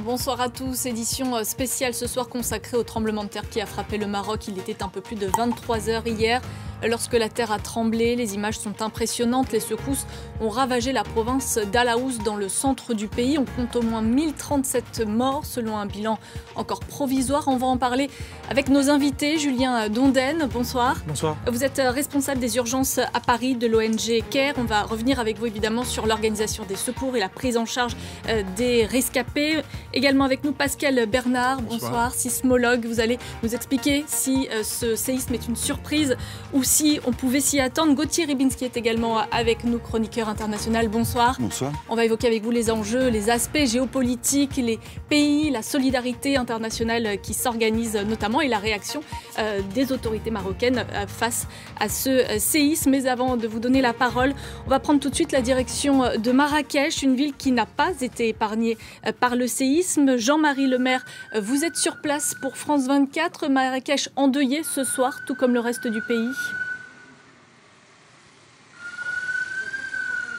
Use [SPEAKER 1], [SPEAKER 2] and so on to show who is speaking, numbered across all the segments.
[SPEAKER 1] Bonsoir à tous, édition spéciale ce soir consacrée au tremblement de terre qui a frappé le Maroc. Il était un peu plus de 23 heures hier. Lorsque la terre a tremblé, les images sont impressionnantes. Les secousses ont ravagé la province d'Alaouz dans le centre du pays. On compte au moins 1037 morts selon un bilan encore provisoire. On va en parler avec nos invités. Julien Donden, bonsoir.
[SPEAKER 2] Bonsoir.
[SPEAKER 1] Vous êtes responsable des urgences à Paris de l'ONG CARE. On va revenir avec vous évidemment sur l'organisation des secours et la prise en charge des rescapés. Également avec nous Pascal Bernard, bonsoir, sismologue. Vous allez nous expliquer si ce séisme est une surprise ou si on pouvait s'y attendre. Gauthier Ribinski est également avec nous, chroniqueur international. Bonsoir.
[SPEAKER 3] Bonsoir.
[SPEAKER 1] On va évoquer avec vous les enjeux, les aspects géopolitiques, les pays, la solidarité internationale qui s'organise notamment et la réaction des autorités marocaines face à ce séisme. Mais avant de vous donner la parole, on va prendre tout de suite la direction de Marrakech, une ville qui n'a pas été épargnée par le séisme. Jean-Marie Lemaire, vous êtes sur place pour France 24. Marrakech endeuillé ce soir, tout comme le reste du pays.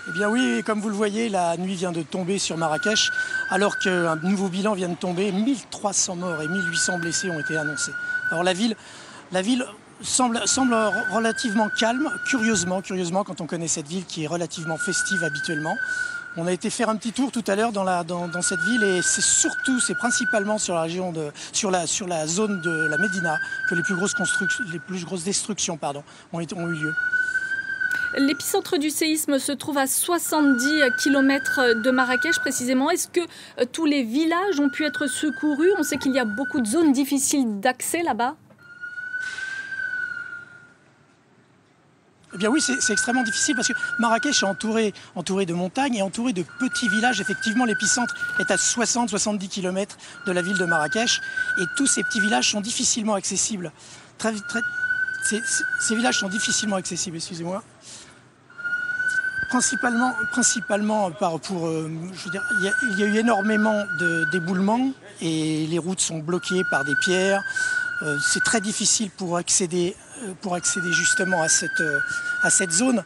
[SPEAKER 2] Eh bien oui, comme vous le voyez, la nuit vient de tomber sur Marrakech, alors qu'un nouveau bilan vient de tomber. 1300 morts et 1800 blessés ont été annoncés. Alors la ville semble relativement calme, curieusement, quand on connaît cette ville qui est relativement festive habituellement. On a été faire un petit tour tout à l'heure dans cette ville et c'est principalement sur la région sur la zone de la Médina que les plus grosses destructions ont eu lieu.
[SPEAKER 1] L'épicentre du séisme se trouve à 70 km de Marrakech précisément. Est-ce que tous les villages ont pu être secourus? On sait qu'il y a beaucoup de zones difficiles d'accès là-bas.
[SPEAKER 2] Eh bien oui, c'est extrêmement difficile parce que Marrakech est entouré de montagnes et entouré de petits villages. Effectivement, l'épicentre est à 60-70 km de la ville de Marrakech et tous ces petits villages sont difficilement accessibles. Ces villages sont difficilement accessibles, excusez-moi. Principalement il y a eu énormément d'éboulements et les routes sont bloquées par des pierres. C'est très difficile pour accéder justement à cette zone.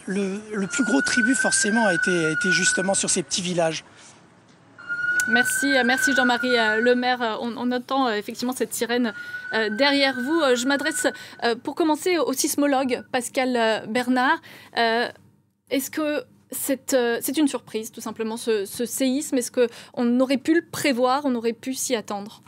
[SPEAKER 2] Le plus gros tribut forcément a été justement sur ces petits villages.
[SPEAKER 1] Merci Jean-Marie Lemaire. On entend effectivement cette sirène derrière vous. Je m'adresse pour commencer au sismologue Pascal Bernard. Est-ce que c'est une surprise tout simplement ce séisme? Est-ce qu'on aurait pu le prévoir, on aurait pu s'y attendre?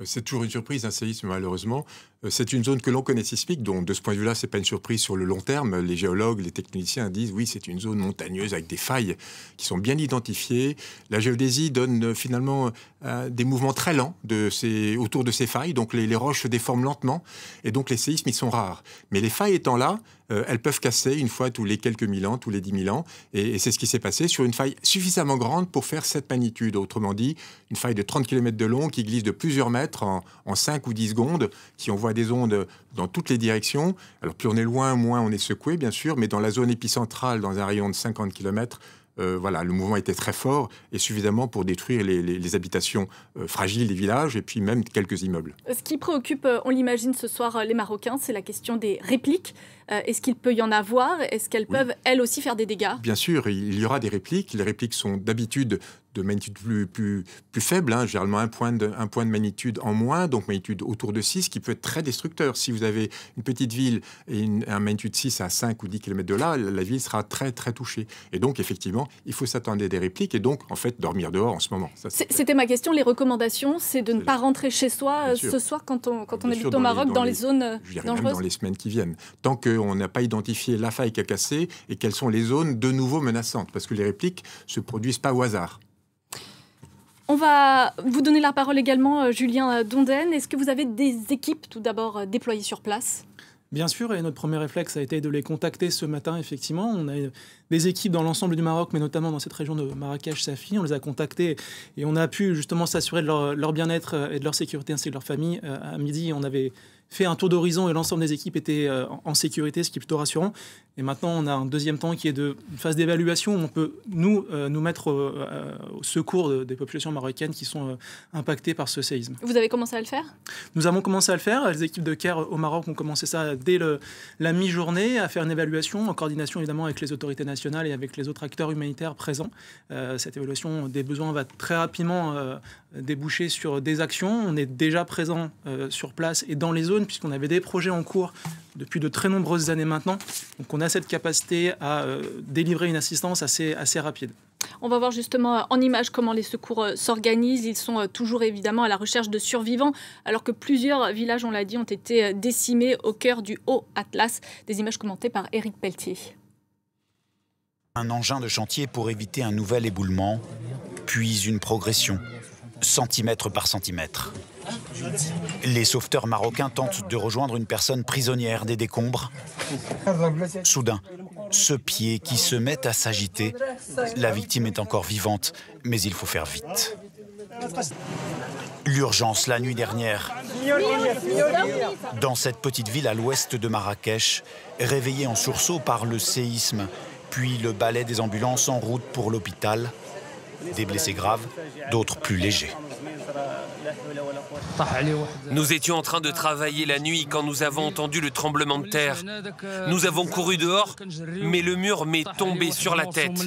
[SPEAKER 3] C'est toujours une surprise, un séisme malheureusement. C'est une zone que l'on connaît sismique, donc de ce point de vue-là, ce n'est pas une surprise sur le long terme. Les géologues, les techniciens disent oui, c'est une zone montagneuse avec des failles qui sont bien identifiées. La géodésie donne finalement des mouvements très lents autour de ces failles, donc les roches se déforment lentement, et donc les séismes, ils sont rares. Mais les failles étant là, elles peuvent casser une fois tous les quelques mille ans, tous les 10 000 ans, et c'est ce qui s'est passé sur une faille suffisamment grande pour faire cette magnitude. Autrement dit, une faille de 30 km de long qui glisse de plusieurs mètres en 5 ou 10 secondes, qui envoie des ondes dans toutes les directions. Alors plus on est loin, moins on est secoué, bien sûr, mais dans la zone épicentrale, dans un rayon de 50 km, le mouvement était très fort et suffisamment pour détruire les habitations fragiles des villages et puis même quelques immeubles.
[SPEAKER 1] Ce qui préoccupe, on l'imagine ce soir, les Marocains, c'est la question des répliques. Est-ce qu'il peut y en avoir? Est-ce qu'elles peuvent, elles aussi, faire des dégâts? Bien
[SPEAKER 3] sûr, il y aura des répliques. Les répliques sont d'habitude de magnitude plus faible, généralement un point de magnitude en moins, donc magnitude autour de 6, qui peut être très destructeur. Si vous avez une petite ville et un magnitude 6 à 5 ou 10 km de là, la ville sera très, très touchée. Et donc, effectivement, il faut s'attendre à des répliques et donc, en fait, dormir dehors en ce moment.
[SPEAKER 1] C'était ma question. Les recommandations, c'est de ne pas rentrer chez soi ce soir quand on habite au Maroc, dans les zones dangereuses.
[SPEAKER 3] Même dans les semaines qui viennent. Tant qu'on n'a pas identifié la faille qui a cassé et quelles sont les zones de nouveau menaçantes. Parce que les répliques ne se produisent pas au hasard.
[SPEAKER 1] On va vous donner la parole également, Julien Donden. Est-ce que vous avez des équipes, tout d'abord, déployées sur place?
[SPEAKER 4] Bien sûr, et notre premier réflexe a été de les contacter ce matin, effectivement. On a des équipes dans l'ensemble du Maroc, mais notamment dans cette région de Marrakech-Safi. On les a contactés et on a pu justement s'assurer de leur bien-être et de leur sécurité ainsi que de leur famille. À midi, on avait fait un tour d'horizon et l'ensemble des équipes étaient en sécurité, ce qui est plutôt rassurant. Et maintenant, on a un deuxième temps qui est une phase d'évaluation où on peut nous mettre au secours des populations marocaines qui sont impactées par ce séisme.
[SPEAKER 1] Vous avez commencé à le faire ?
[SPEAKER 4] Nous avons commencé à le faire. Les équipes de CARE au Maroc ont commencé ça dès la mi-journée, à faire une évaluation en coordination évidemment avec les autorités nationales et avec les autres acteurs humanitaires présents. Cette évaluation des besoins va très rapidement déboucher sur des actions. On est déjà présent sur place et dans les zones puisqu'on avait des projets en cours depuis de très nombreuses années maintenant. Donc on a cette capacité à délivrer une assistance assez rapide.
[SPEAKER 1] On va voir justement en images comment les secours s'organisent. Ils sont toujours évidemment à la recherche de survivants, alors que plusieurs villages, on l'a dit, ont été décimés au cœur du Haut-Atlas. Des images commentées par Éric Pelletier.
[SPEAKER 5] Un engin de chantier pour éviter un nouvel éboulement, puis une progression, centimètre par centimètre. Les sauveteurs marocains tentent de rejoindre une personne prisonnière des décombres. Soudain, ce pied qui se met à s'agiter. La victime est encore vivante, mais il faut faire vite. L'urgence la nuit dernière. Dans cette petite ville à l'ouest de Marrakech, réveillée en sursaut par le séisme, puis le balai des ambulances en route pour l'hôpital. Des blessés graves, d'autres plus légers.
[SPEAKER 6] Nous étions en train de travailler la nuit quand nous avons entendu le tremblement de terre. Nous avons couru dehors, mais le mur m'est tombé sur la tête.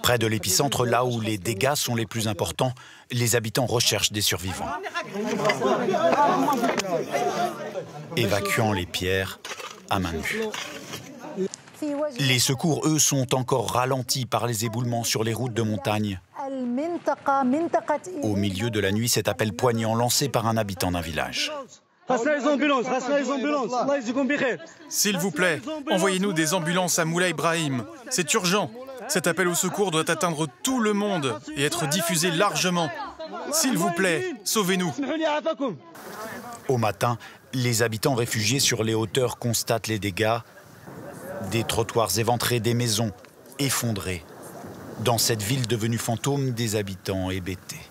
[SPEAKER 5] Près de l'épicentre, là où les dégâts sont les plus importants, les habitants recherchent des survivants. Évacuant les pierres à main nue. Les secours, eux, sont encore ralentis par les éboulements sur les routes de montagne. Au milieu de la nuit, cet appel poignant lancé par un habitant d'un village.
[SPEAKER 7] S'il vous plaît, envoyez-nous des ambulances à Moulay Ibrahim. C'est urgent. Cet appel au secours doit atteindre tout le monde et être diffusé largement. S'il vous plaît, sauvez-nous.
[SPEAKER 5] Au matin, les habitants réfugiés sur les hauteurs constatent les dégâts. Des trottoirs éventrés, des maisons effondrées. Dans cette ville devenue fantôme, des habitants hébétés.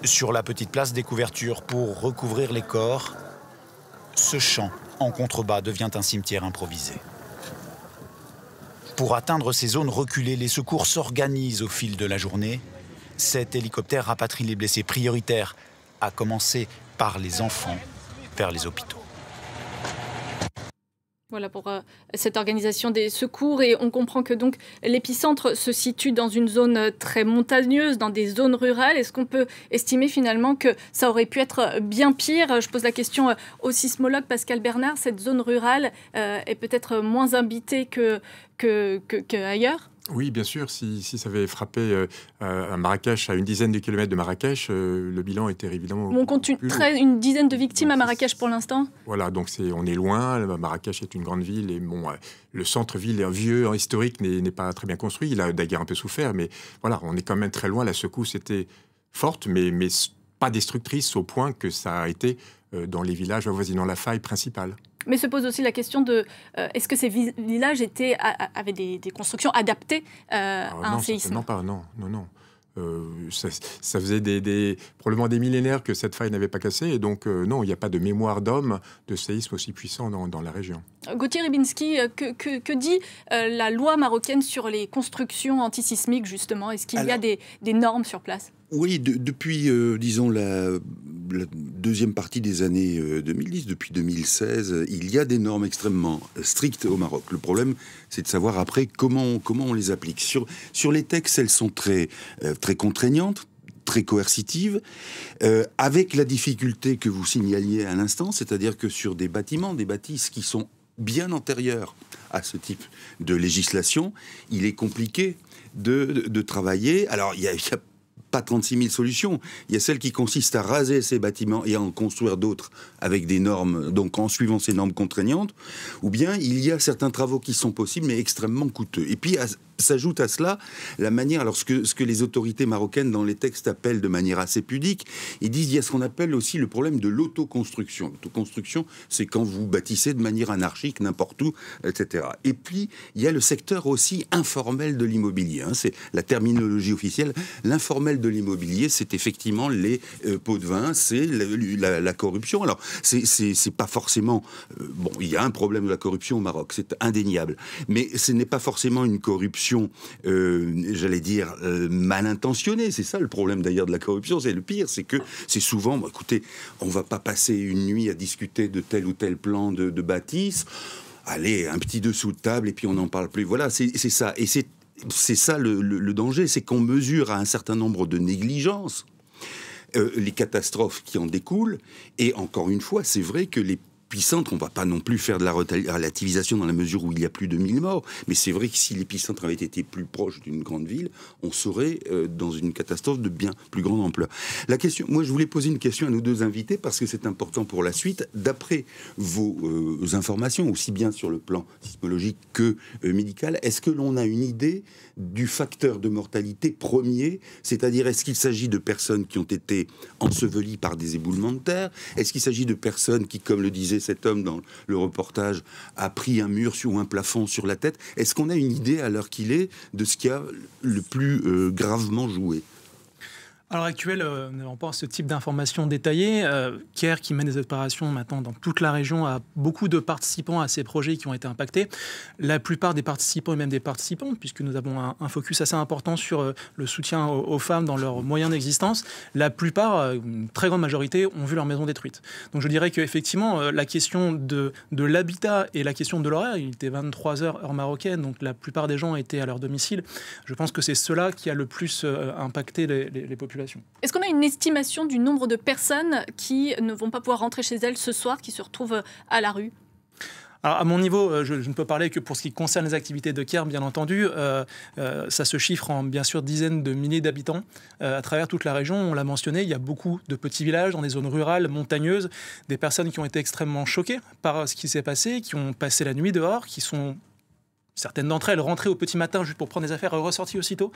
[SPEAKER 5] Sur la petite place, des couvertures pour recouvrir les corps. Ce champ, en contrebas, devient un cimetière improvisé. Pour atteindre ces zones reculées, les secours s'organisent au fil de la journée. Cet hélicoptère rapatrie les blessés prioritaires, à commencer par les enfants vers les hôpitaux.
[SPEAKER 1] Voilà pour cette organisation des secours. Et on comprend que donc l'épicentre se situe dans une zone très montagneuse, dans des zones rurales. Est-ce qu'on peut estimer finalement que ça aurait pu être bien pire ? Je pose la question au sismologue Pascal Bernard. Cette zone rurale est peut-être moins habitée qu'ailleurs ?
[SPEAKER 3] Oui, bien sûr. Si ça avait frappé à Marrakech, à une dizaine de kilomètres de Marrakech, le bilan était évidemment...
[SPEAKER 1] On compte une dizaine de victimes à Marrakech pour l'instant.
[SPEAKER 3] Voilà, donc on est loin. Marrakech est une grande ville et bon, le centre-ville vieux, historique, n'est pas très bien construit. Il a d'ailleurs un peu souffert, mais voilà, on est quand même très loin. La secousse était forte, mais pas destructrice au point que ça a été dans les villages avoisinant la faille principale.
[SPEAKER 1] Mais se pose aussi la question de est-ce que ces villages avaient des constructions adaptées à un séisme ?
[SPEAKER 3] Non, pas, non. Ça faisait probablement des millénaires que cette faille n'avait pas cassé. Et donc, non, il n'y a pas de mémoire d'homme de séisme aussi puissant dans la région.
[SPEAKER 1] Gauthier Rybinski, que dit la loi marocaine sur les constructions antisismiques, justement ? Est-ce qu'il y a des normes sur place ?
[SPEAKER 8] Oui, depuis, disons, la deuxième partie des années 2010, depuis 2016, il y a des normes extrêmement strictes au Maroc. Le problème, c'est de savoir après comment on les applique. Sur les textes, elles sont très contraignantes, très coercitives, avec la difficulté que vous signaliez à l'instant, c'est-à-dire que sur des bâtisses qui sont bien antérieurs à ce type de législation, il est compliqué de travailler. Alors, il y a pas 36 000 solutions. Il y a celle qui consiste à raser ces bâtiments et à en construire d'autres avec des normes, donc en suivant ces normes contraignantes, ou bien il y a certains travaux qui sont possibles mais extrêmement coûteux. Et puis s'ajoute à cela la manière, alors ce que les autorités marocaines dans les textes appellent de manière assez pudique, ils disent il y a ce qu'on appelle aussi le problème de l'autoconstruction. L'autoconstruction, c'est quand vous bâtissez de manière anarchique n'importe où, etc. Et puis, il y a le secteur aussi informel de l'immobilier. C'est la terminologie officielle. L'informel de l'immobilier, c'est effectivement les pots de vin, c'est la corruption. Alors, c'est pas forcément... bon, il y a un problème de la corruption au Maroc, c'est indéniable. Mais ce n'est pas forcément une corruption j'allais dire, mal intentionnée. C'est ça le problème d'ailleurs de la corruption. C'est le pire, c'est que c'est souvent, bon, écoutez, on va pas passer une nuit à discuter de tel ou tel plan de bâtisse. Allez, un petit dessous de table et puis on n'en parle plus. Voilà, c'est ça. Et c'est ça le danger, c'est qu'on mesure à un certain nombre de négligences les catastrophes qui en découlent. Et encore une fois, c'est vrai que les épicentre, on ne va pas non plus faire de la relativisation dans la mesure où il y a plus de 1000 morts, mais c'est vrai que si l'épicentre avait été plus proche d'une grande ville, on serait dans une catastrophe de bien plus grande ampleur. La question, moi je voulais poser une question à nos deux invités parce que c'est important pour la suite. D'après vos informations, aussi bien sur le plan sismologique que médical, est-ce que l'on a une idée du facteur de mortalité premier, c'est-à-dire est-ce qu'il s'agit de personnes qui ont été ensevelies par des éboulements de terre? Est-ce qu'il s'agit de personnes qui, comme le disait cet homme dans le reportage, a pris un mur ou un plafond sur la tête? Est-ce qu'on a une idée à l'heure qu'il est de ce qui a le plus gravement joué?
[SPEAKER 4] À l'heure actuelle, nous n'avons pas ce type d'informations détaillées. CARE, qui mène des opérations maintenant dans toute la région, a beaucoup de participants à ces projets qui ont été impactés. La plupart des participants, et même des participants, puisque nous avons un focus assez important sur le soutien aux femmes dans leurs moyens d'existence, la plupart, une très grande majorité, ont vu leur maison détruite. Donc je dirais qu'effectivement, la question de l'habitat et la question de l'horaire, il était 23h heure marocaine, donc la plupart des gens étaient à leur domicile. Je pense que c'est cela qui a le plus impacté les populations.
[SPEAKER 1] Est-ce qu'on a une estimation du nombre de personnes qui ne vont pas pouvoir rentrer chez elles ce soir, qui se retrouvent à la rue ?
[SPEAKER 4] Alors, à mon niveau, je ne peux parler que pour ce qui concerne les activités de CARE, bien entendu. Ça se chiffre en, bien sûr, dizaines de milliers d'habitants à travers toute la région. On l'a mentionné, il y a beaucoup de petits villages dans des zones rurales, montagneuses, des personnes qui ont été extrêmement choquées par ce qui s'est passé, qui ont passé la nuit dehors, qui sont... Certaines d'entre elles rentraient au petit matin juste pour prendre des affaires et ressorties aussitôt,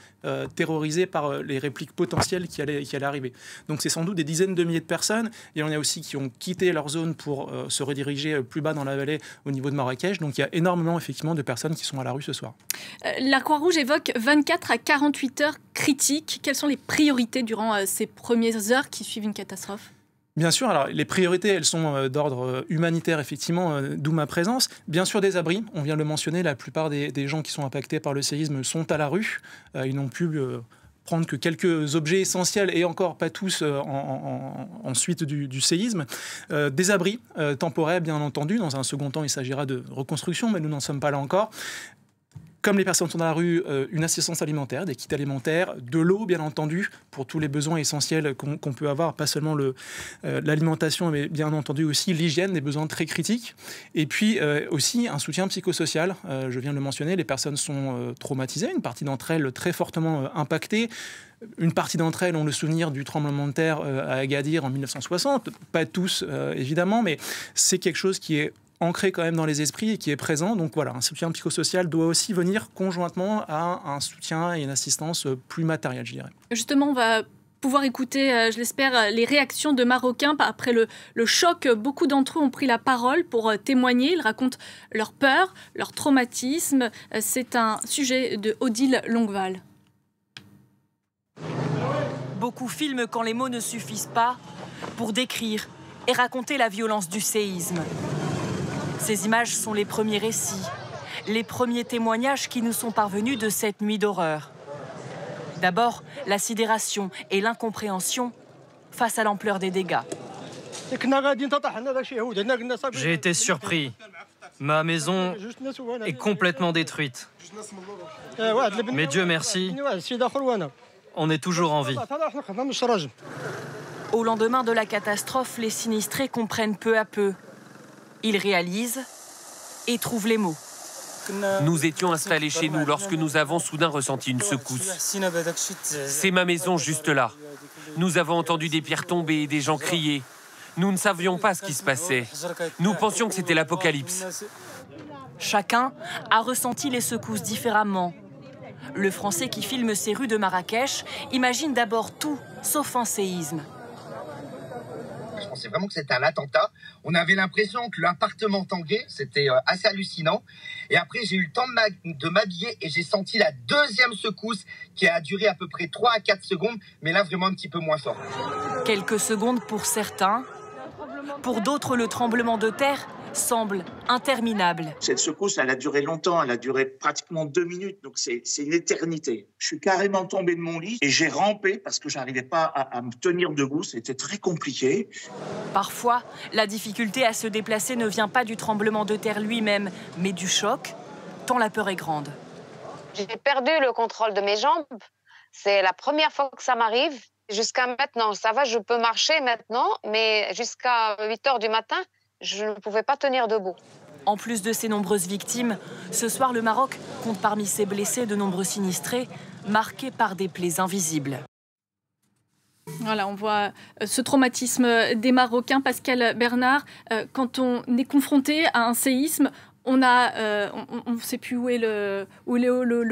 [SPEAKER 4] terrorisées par les répliques potentielles qui allaient arriver. Donc c'est sans doute des dizaines de milliers de personnes. Et on a aussi qui ont quitté leur zone pour se rediriger plus bas dans la vallée au niveau de Marrakech. Donc il y a énormément effectivement de personnes qui sont à la rue ce soir.
[SPEAKER 1] La Croix-Rouge évoque 24 à 48 heures critiques. Quelles sont les priorités durant ces premières heures qui suivent une catastrophe ?
[SPEAKER 4] Bien sûr, alors les priorités, elles sont d'ordre humanitaire, effectivement, d'où ma présence. Bien sûr, des abris, on vient de le mentionner, la plupart des gens qui sont impactés par le séisme sont à la rue. Ils n'ont pu prendre que quelques objets essentiels, et encore pas tous en suite du séisme. Des abris temporaires, bien entendu. Dans un second temps, il s'agira de reconstruction, mais nous n'en sommes pas là encore. Comme les personnes sont dans la rue, une assistance alimentaire, des kits alimentaires, de l'eau, bien entendu, pour tous les besoins essentiels qu'on peut avoir, pas seulement l'alimentation, mais bien entendu aussi l'hygiène, des besoins très critiques. Et puis aussi un soutien psychosocial. Je viens de le mentionner, les personnes sont traumatisées, une partie d'entre elles très fortement impactées. Une partie d'entre elles ont le souvenir du tremblement de terre à Agadir en 1960. Pas tous, évidemment, mais c'est quelque chose qui est ancré quand même dans les esprits et qui est présent. Donc voilà, un soutien psychosocial doit aussi venir conjointement à un soutien et une assistance plus matérielle, je dirais.
[SPEAKER 1] Justement, on va pouvoir écouter, je l'espère, les réactions de Marocains. Après le choc, beaucoup d'entre eux ont pris la parole pour témoigner. Ils racontent leur peur, leur traumatisme. C'est un sujet de Odile Longueval.
[SPEAKER 9] Beaucoup filment quand les mots ne suffisent pas pour décrire et raconter la violence du séisme. Ces images sont les premiers récits, les premiers témoignages qui nous sont parvenus de cette nuit d'horreur. D'abord, la sidération et l'incompréhension face à l'ampleur des dégâts.
[SPEAKER 10] J'ai été surpris. Ma maison est complètement détruite. Mais Dieu merci, on est toujours en vie.
[SPEAKER 9] Au lendemain de la catastrophe, les sinistrés comprennent peu à peu. Ils réalisent et trouvent les mots.
[SPEAKER 6] Nous étions installés chez nous lorsque nous avons soudain ressenti une secousse. C'est ma maison juste là. Nous avons entendu des pierres tomber et des gens crier. Nous ne savions pas ce qui se passait. Nous pensions que c'était l'apocalypse.
[SPEAKER 9] Chacun a ressenti les secousses différemment. Le Français qui filme ces rues de Marrakech imagine d'abord tout, sauf un séisme.
[SPEAKER 11] Je pensais vraiment que c'était un attentat. On avait l'impression que l'appartement tanguait, c'était assez hallucinant. Et après, j'ai eu le temps de m'habiller et j'ai senti la deuxième secousse qui a duré à peu près 3 à 4 secondes, mais là vraiment un petit peu moins fort.
[SPEAKER 9] Quelques secondes pour certains. Pour d'autres, le tremblement de terre semble interminable.
[SPEAKER 12] Cette secousse, elle a duré longtemps, elle a duré pratiquement 2 minutes, donc c'est une éternité. Je suis carrément tombé de mon lit et j'ai rampé parce que je n'arrivais pas à me tenir debout, c'était très compliqué.
[SPEAKER 9] Parfois, la difficulté à se déplacer ne vient pas du tremblement de terre lui-même, mais du choc, tant la peur est grande.
[SPEAKER 13] J'ai perdu le contrôle de mes jambes, c'est la première fois que ça m'arrive. Jusqu'à maintenant, ça va, je peux marcher maintenant, mais jusqu'à 8 h du matin, je ne pouvais pas tenir debout.
[SPEAKER 9] En plus de ces nombreuses victimes, ce soir, le Maroc compte parmi ses blessés de nombreux sinistrés, marqués par des plaies invisibles.
[SPEAKER 1] Voilà, on voit ce traumatisme des Marocains. Pascal Bernard, quand on est confronté à un séisme, on ne sait plus où est le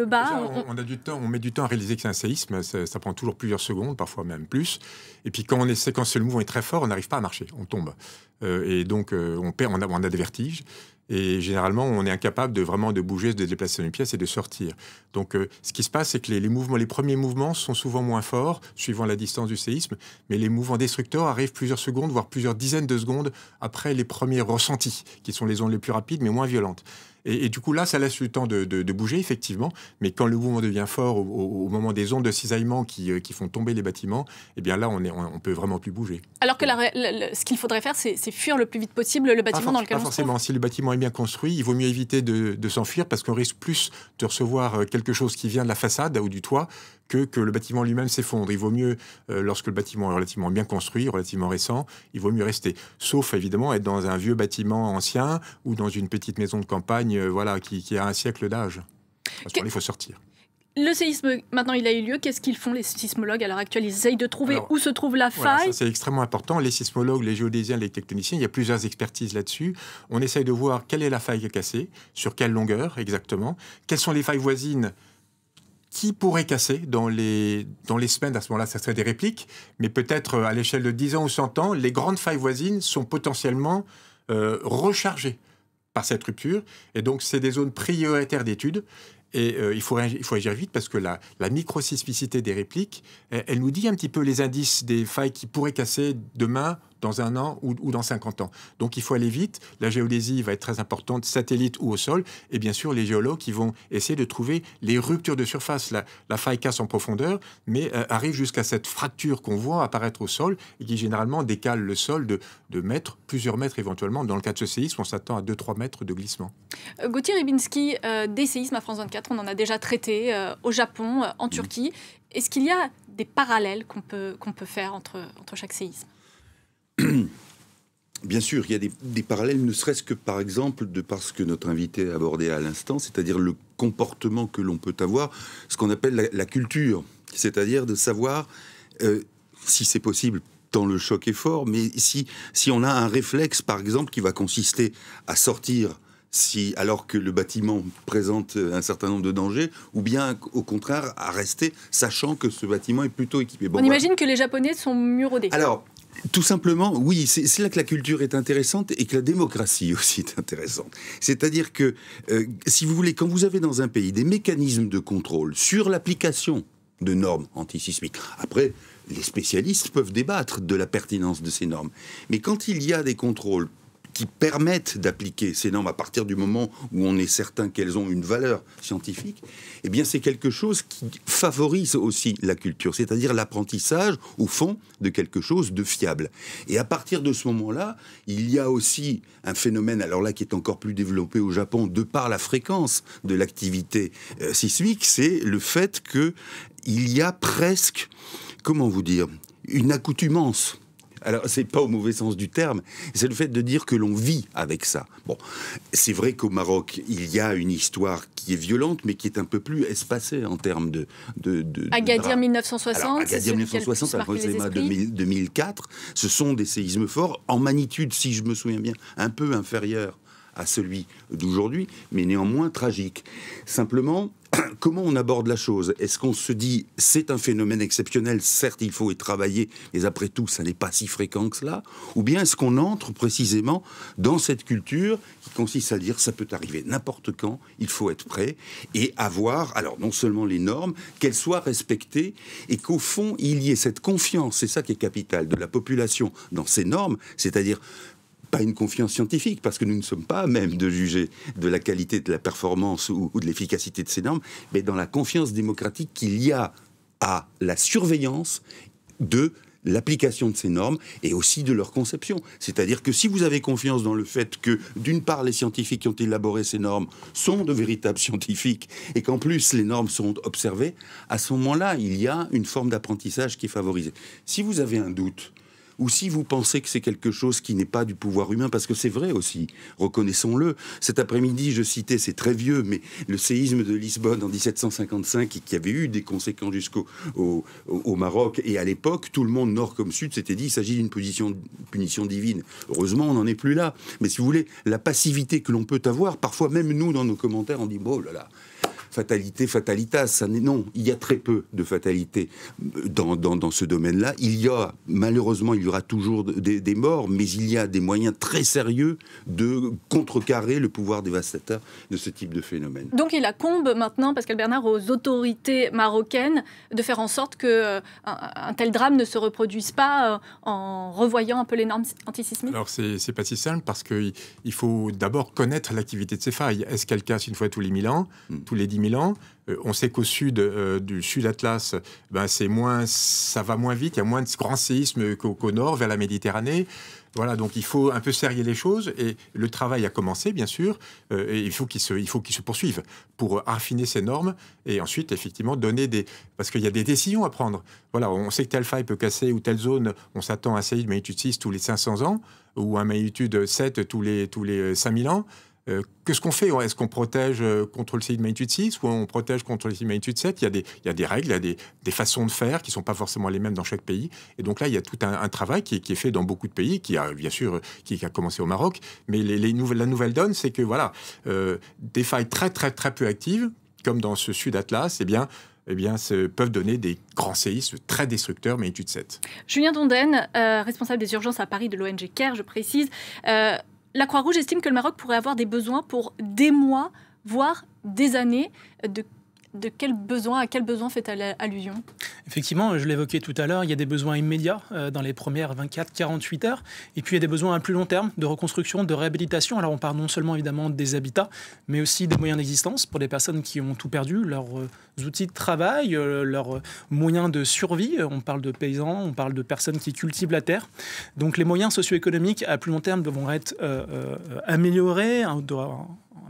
[SPEAKER 1] bas.
[SPEAKER 3] Déjà, on a du temps, on met du temps à réaliser que c'est un séisme. Ça prend toujours plusieurs secondes, parfois même plus. Et puis quand le mouvement est très fort, on n'arrive pas à marcher, on tombe. Et donc on a des vertiges. Et généralement, on est incapable de bouger, de se déplacer dans une pièce et de sortir. Donc, ce qui se passe, c'est que les premiers mouvements sont souvent moins forts, suivant la distance du séisme, mais les mouvements destructeurs arrivent plusieurs secondes, voire plusieurs dizaines de secondes après les premiers ressentis, qui sont les ondes les plus rapides, mais moins violentes. Et du coup, là, ça laisse le temps de bouger, effectivement, mais quand le mouvement devient fort, au moment des ondes de cisaillement qui font tomber les bâtiments, eh bien là, on peut vraiment plus bouger.
[SPEAKER 1] Alors que ce qu'il faudrait faire, c'est fuir le plus vite possible le bâtiment dans lequel on se trouve.
[SPEAKER 3] Pas forcément. Si le bâtiment est bien construit, il vaut mieux éviter de s'enfuir parce qu'on risque plus de recevoir quelque chose qui vient de la façade ou du toit que le bâtiment lui-même s'effondre. Il vaut mieux, lorsque le bâtiment est relativement bien construit, relativement récent, il vaut mieux rester. Sauf, évidemment, être dans un vieux bâtiment ancien ou dans une petite maison de campagne qui a un siècle d'âge. Parce qu'il faut sortir.
[SPEAKER 1] Le séisme, maintenant, il a eu lieu. Qu'est-ce qu'ils font, les sismologues, à l'heure actuelle? Ils essayent de trouver où se trouve la faille.
[SPEAKER 3] Voilà, ça, c'est extrêmement important. Les sismologues, les géodésiens, les techniciens, il y a plusieurs expertises là-dessus. On essaye de voir quelle est la faille qui est cassée, sur quelle longueur exactement, quelles sont les failles voisines qui pourrait casser dans les semaines. À ce moment-là, ça serait des répliques, mais peut-être à l'échelle de 10 ans ou 100 ans, les grandes failles voisines sont potentiellement rechargées par cette rupture. Et donc, c'est des zones prioritaires d'études. Et il faut agir vite parce que la microsismicité des répliques, elle nous dit un petit peu les indices des failles qui pourraient casser demain, dans 1 an ou dans 50 ans. Donc il faut aller vite. La géodésie va être très importante, satellite ou au sol. Et bien sûr, les géologues qui vont essayer de trouver les ruptures de surface. La faille casse en profondeur, mais arrive jusqu'à cette fracture qu'on voit apparaître au sol et qui généralement décale le sol de mètres, plusieurs mètres éventuellement. Dans le cas de ce séisme, on s'attend à 2-3 mètres de glissement.
[SPEAKER 1] Gauthier Rybinski, des séismes à France 24, on en a déjà traité au Japon, en Turquie. Est-ce qu'il y a des parallèles qu'on peut faire entre chaque séisme ?
[SPEAKER 8] Bien sûr, il y a des parallèles, ne serait-ce que par exemple de par ce que notre invité a abordé à l'instant, c'est-à-dire le comportement que l'on peut avoir, ce qu'on appelle la culture, c'est-à-dire de savoir si c'est possible, tant le choc est fort, mais si on a un réflexe, par exemple, qui va consister à sortir alors que le bâtiment présente un certain nombre de dangers, ou bien au contraire à rester, sachant que ce bâtiment est plutôt équipé.
[SPEAKER 1] On imagine que les Japonais sont mieux rodés.
[SPEAKER 8] Alors, tout simplement, oui, c'est là que la culture est intéressante et que la démocratie aussi est intéressante. C'est-à-dire que, si vous voulez, quand vous avez dans un pays des mécanismes de contrôle sur l'application de normes antisismiques, après, les spécialistes peuvent débattre de la pertinence de ces normes. Mais quand il y a des contrôles qui permettent d'appliquer ces normes à partir du moment où on est certain qu'elles ont une valeur scientifique, eh bien c'est quelque chose qui favorise aussi la culture, c'est-à-dire l'apprentissage, au fond, de quelque chose de fiable. Et à partir de ce moment-là, il y a aussi un phénomène, alors là, qui est encore plus développé au Japon, de par la fréquence de l'activité sismique, c'est le fait qu'il y a presque, comment vous dire, une accoutumance. Alors, c'est pas au mauvais sens du terme, c'est le fait de dire que l'on vit avec ça. Bon, c'est vrai qu'au Maroc, il y a une histoire qui est violente, mais qui est un peu plus espacée en termes de
[SPEAKER 1] Agadir 1960.
[SPEAKER 8] Alors, Agadir 1960, Hiroshima 2004, ce sont des séismes forts, en magnitude, si je me souviens bien, un peu inférieurs à celui d'aujourd'hui, mais néanmoins tragique. Simplement, comment on aborde la chose? Est-ce qu'on se dit, c'est un phénomène exceptionnel, certes il faut y travailler, mais après tout, ça n'est pas si fréquent que cela? Ou bien est-ce qu'on entre précisément dans cette culture qui consiste à dire, ça peut arriver n'importe quand, il faut être prêt, et avoir, alors non seulement les normes, qu'elles soient respectées, et qu'au fond, il y ait cette confiance, c'est ça qui est capital, de la population dans ces normes, c'est-à-dire pas une confiance scientifique, parce que nous ne sommes pas à même de juger de la qualité, de la performance ou de l'efficacité de ces normes, mais dans la confiance démocratique qu'il y a à la surveillance de l'application de ces normes et aussi de leur conception. C'est-à-dire que si vous avez confiance dans le fait que, d'une part, les scientifiques qui ont élaboré ces normes sont de véritables scientifiques et qu'en plus les normes sont observées, à ce moment-là, il y a une forme d'apprentissage qui est favorisée. Si vous avez un doute, ou si vous pensez que c'est quelque chose qui n'est pas du pouvoir humain, parce que c'est vrai aussi, reconnaissons-le. Cet après-midi, je citais, c'est très vieux, mais le séisme de Lisbonne en 1755, qui avait eu des conséquences jusqu'au Maroc, et à l'époque, tout le monde, nord comme sud, s'était dit, il s'agit d'une punition divine. Heureusement, on n'en est plus là. Mais si vous voulez, la passivité que l'on peut avoir, parfois même nous, dans nos commentaires, on dit, oh là là, fatalité, fatalitas, ça n'est... Non, il y a très peu de fatalité dans ce domaine-là. Malheureusement, il y aura toujours des morts, mais il y a des moyens très sérieux de contrecarrer le pouvoir dévastateur de ce type de phénomène.
[SPEAKER 1] Donc il incombe maintenant, Pascal Bernard, aux autorités marocaines de faire en sorte qu'un tel drame ne se reproduise pas en revoyant un peu les normes antisismiques.
[SPEAKER 3] Alors c'est pas si simple, parce qu'il faut d'abord connaître l'activité de ces failles. Est-ce qu'elle casse une fois tous les 1000 ans, tous les 10 000 ans? On sait qu'au sud du Sud-Atlas, ça va moins vite, il y a moins de grands séismes qu'au nord, vers la Méditerranée. Voilà, donc il faut un peu serrer les choses, et le travail a commencé, bien sûr, et il faut qu'il se poursuive pour affiner ces normes, et ensuite, effectivement, donner parce qu'il y a des décisions à prendre. Voilà, on sait que telle faille peut casser, ou telle zone, on s'attend à un séisme de magnitude 6 tous les 500 ans, ou un magnitude 7 tous les 5000 ans. Qu'est-ce qu'on fait? Est-ce qu'on protège contre le séisme de magnitude 6 ou on protège contre le séisme de magnitude 7? Il y a des règles, il y a des façons de faire qui ne sont pas forcément les mêmes dans chaque pays. Et donc là, il y a tout un travail qui est fait dans beaucoup de pays, qui a commencé au Maroc. Mais la nouvelle donne, c'est que voilà, des failles très, très, très peu actives, comme dans ce Sud-Atlas, peuvent donner des grands séismes très destructeurs, magnitude 7.
[SPEAKER 1] Julien Donden, responsable des urgences à Paris de l'ONG CARE, je précise. La Croix-Rouge estime que le Maroc pourrait avoir des besoins pour des mois, voire des années. À quel besoin fait-elle allusion?
[SPEAKER 4] Effectivement, je l'évoquais tout à l'heure, il y a des besoins immédiats dans les premières 24-48 heures, et puis il y a des besoins à plus long terme de reconstruction, de réhabilitation. Alors on parle non seulement évidemment des habitats, mais aussi des moyens d'existence pour des personnes qui ont tout perdu, leurs outils de travail, leurs moyens de survie. On parle de paysans, on parle de personnes qui cultivent la terre. Donc les moyens socio-économiques à plus long terme devront être améliorés,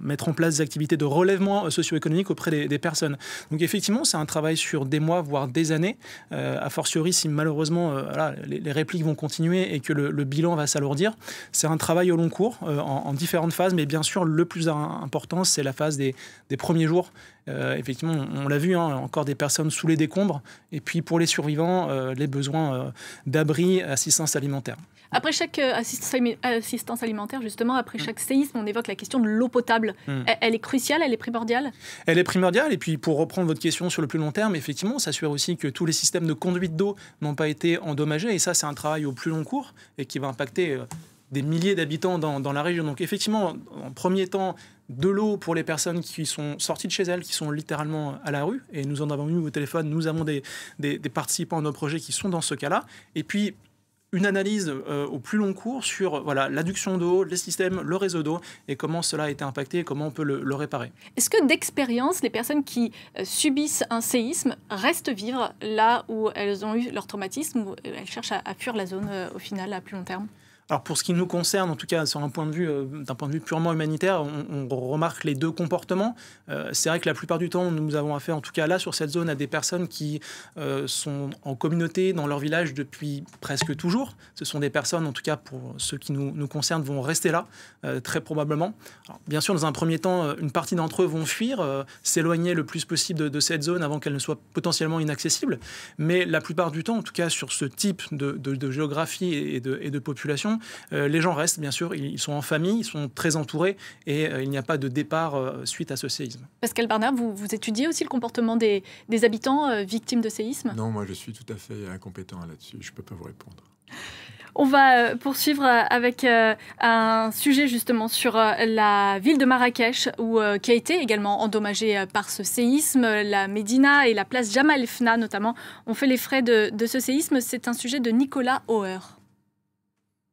[SPEAKER 4] mettre en place des activités de relèvement socio-économique auprès des personnes. Donc effectivement, c'est un travail sur des mois, voire des années, a fortiori si malheureusement les répliques vont continuer et que le bilan va s'alourdir. C'est un travail au long cours, en différentes phases, mais bien sûr, le plus important, c'est la phase des premiers jours. Effectivement, on l'a vu, encore des personnes sous les décombres, et puis pour les survivants, les besoins d'abri, assistance alimentaire.
[SPEAKER 1] Après chaque assistance alimentaire, justement, après chaque séisme, on évoque la question de l'eau potable. Elle est cruciale, elle est primordiale? Elle est primordiale,
[SPEAKER 4] et puis pour reprendre votre question sur le plus long terme, effectivement, s'assurer aussi que tous les systèmes de conduite d'eau n'ont pas été endommagés, et ça, c'est un travail au plus long cours, et qui va impacter des milliers d'habitants dans la région. Donc effectivement, en premier temps, de l'eau pour les personnes qui sont sorties de chez elles, qui sont littéralement à la rue, et nous en avons eu au téléphone, nous avons des participants à nos projets qui sont dans ce cas-là, et puis une analyse au plus long cours sur l'adduction d'eau, les systèmes, le réseau d'eau, et comment cela a été impacté et comment on peut le réparer.
[SPEAKER 1] Est-ce que d'expérience, les personnes qui subissent un séisme restent vivre là où elles ont eu leur traumatisme, ou elles cherchent à fuir la zone au final à plus long terme?
[SPEAKER 4] Alors pour ce qui nous concerne, en tout cas d'un point de vue purement humanitaire, on remarque les deux comportements. C'est vrai que la plupart du temps, nous avons affaire, en tout cas là sur cette zone, à des personnes qui sont en communauté dans leur village depuis presque toujours. Ce sont des personnes, en tout cas pour ceux qui nous concernent, vont rester là, très probablement. Alors, bien sûr, dans un premier temps, une partie d'entre eux vont fuir, s'éloigner le plus possible de cette zone avant qu'elle ne soit potentiellement inaccessible. Mais la plupart du temps, en tout cas sur ce type de géographie et de population, l'évacuation. Les gens restent, bien sûr, ils sont en famille, ils sont très entourés et il n'y a pas de départ suite à ce séisme.
[SPEAKER 1] Pascal Barnard, vous étudiez aussi le comportement des habitants victimes de séismes?
[SPEAKER 3] Non, moi je suis tout à fait incompétent là-dessus, je ne peux pas vous répondre.
[SPEAKER 1] On va poursuivre avec un sujet justement sur la ville de Marrakech qui a été également endommagée par ce séisme. La Médina et la place Jemaa el Fna notamment ont fait les frais de ce séisme. C'est un sujet de Nicolas Auer.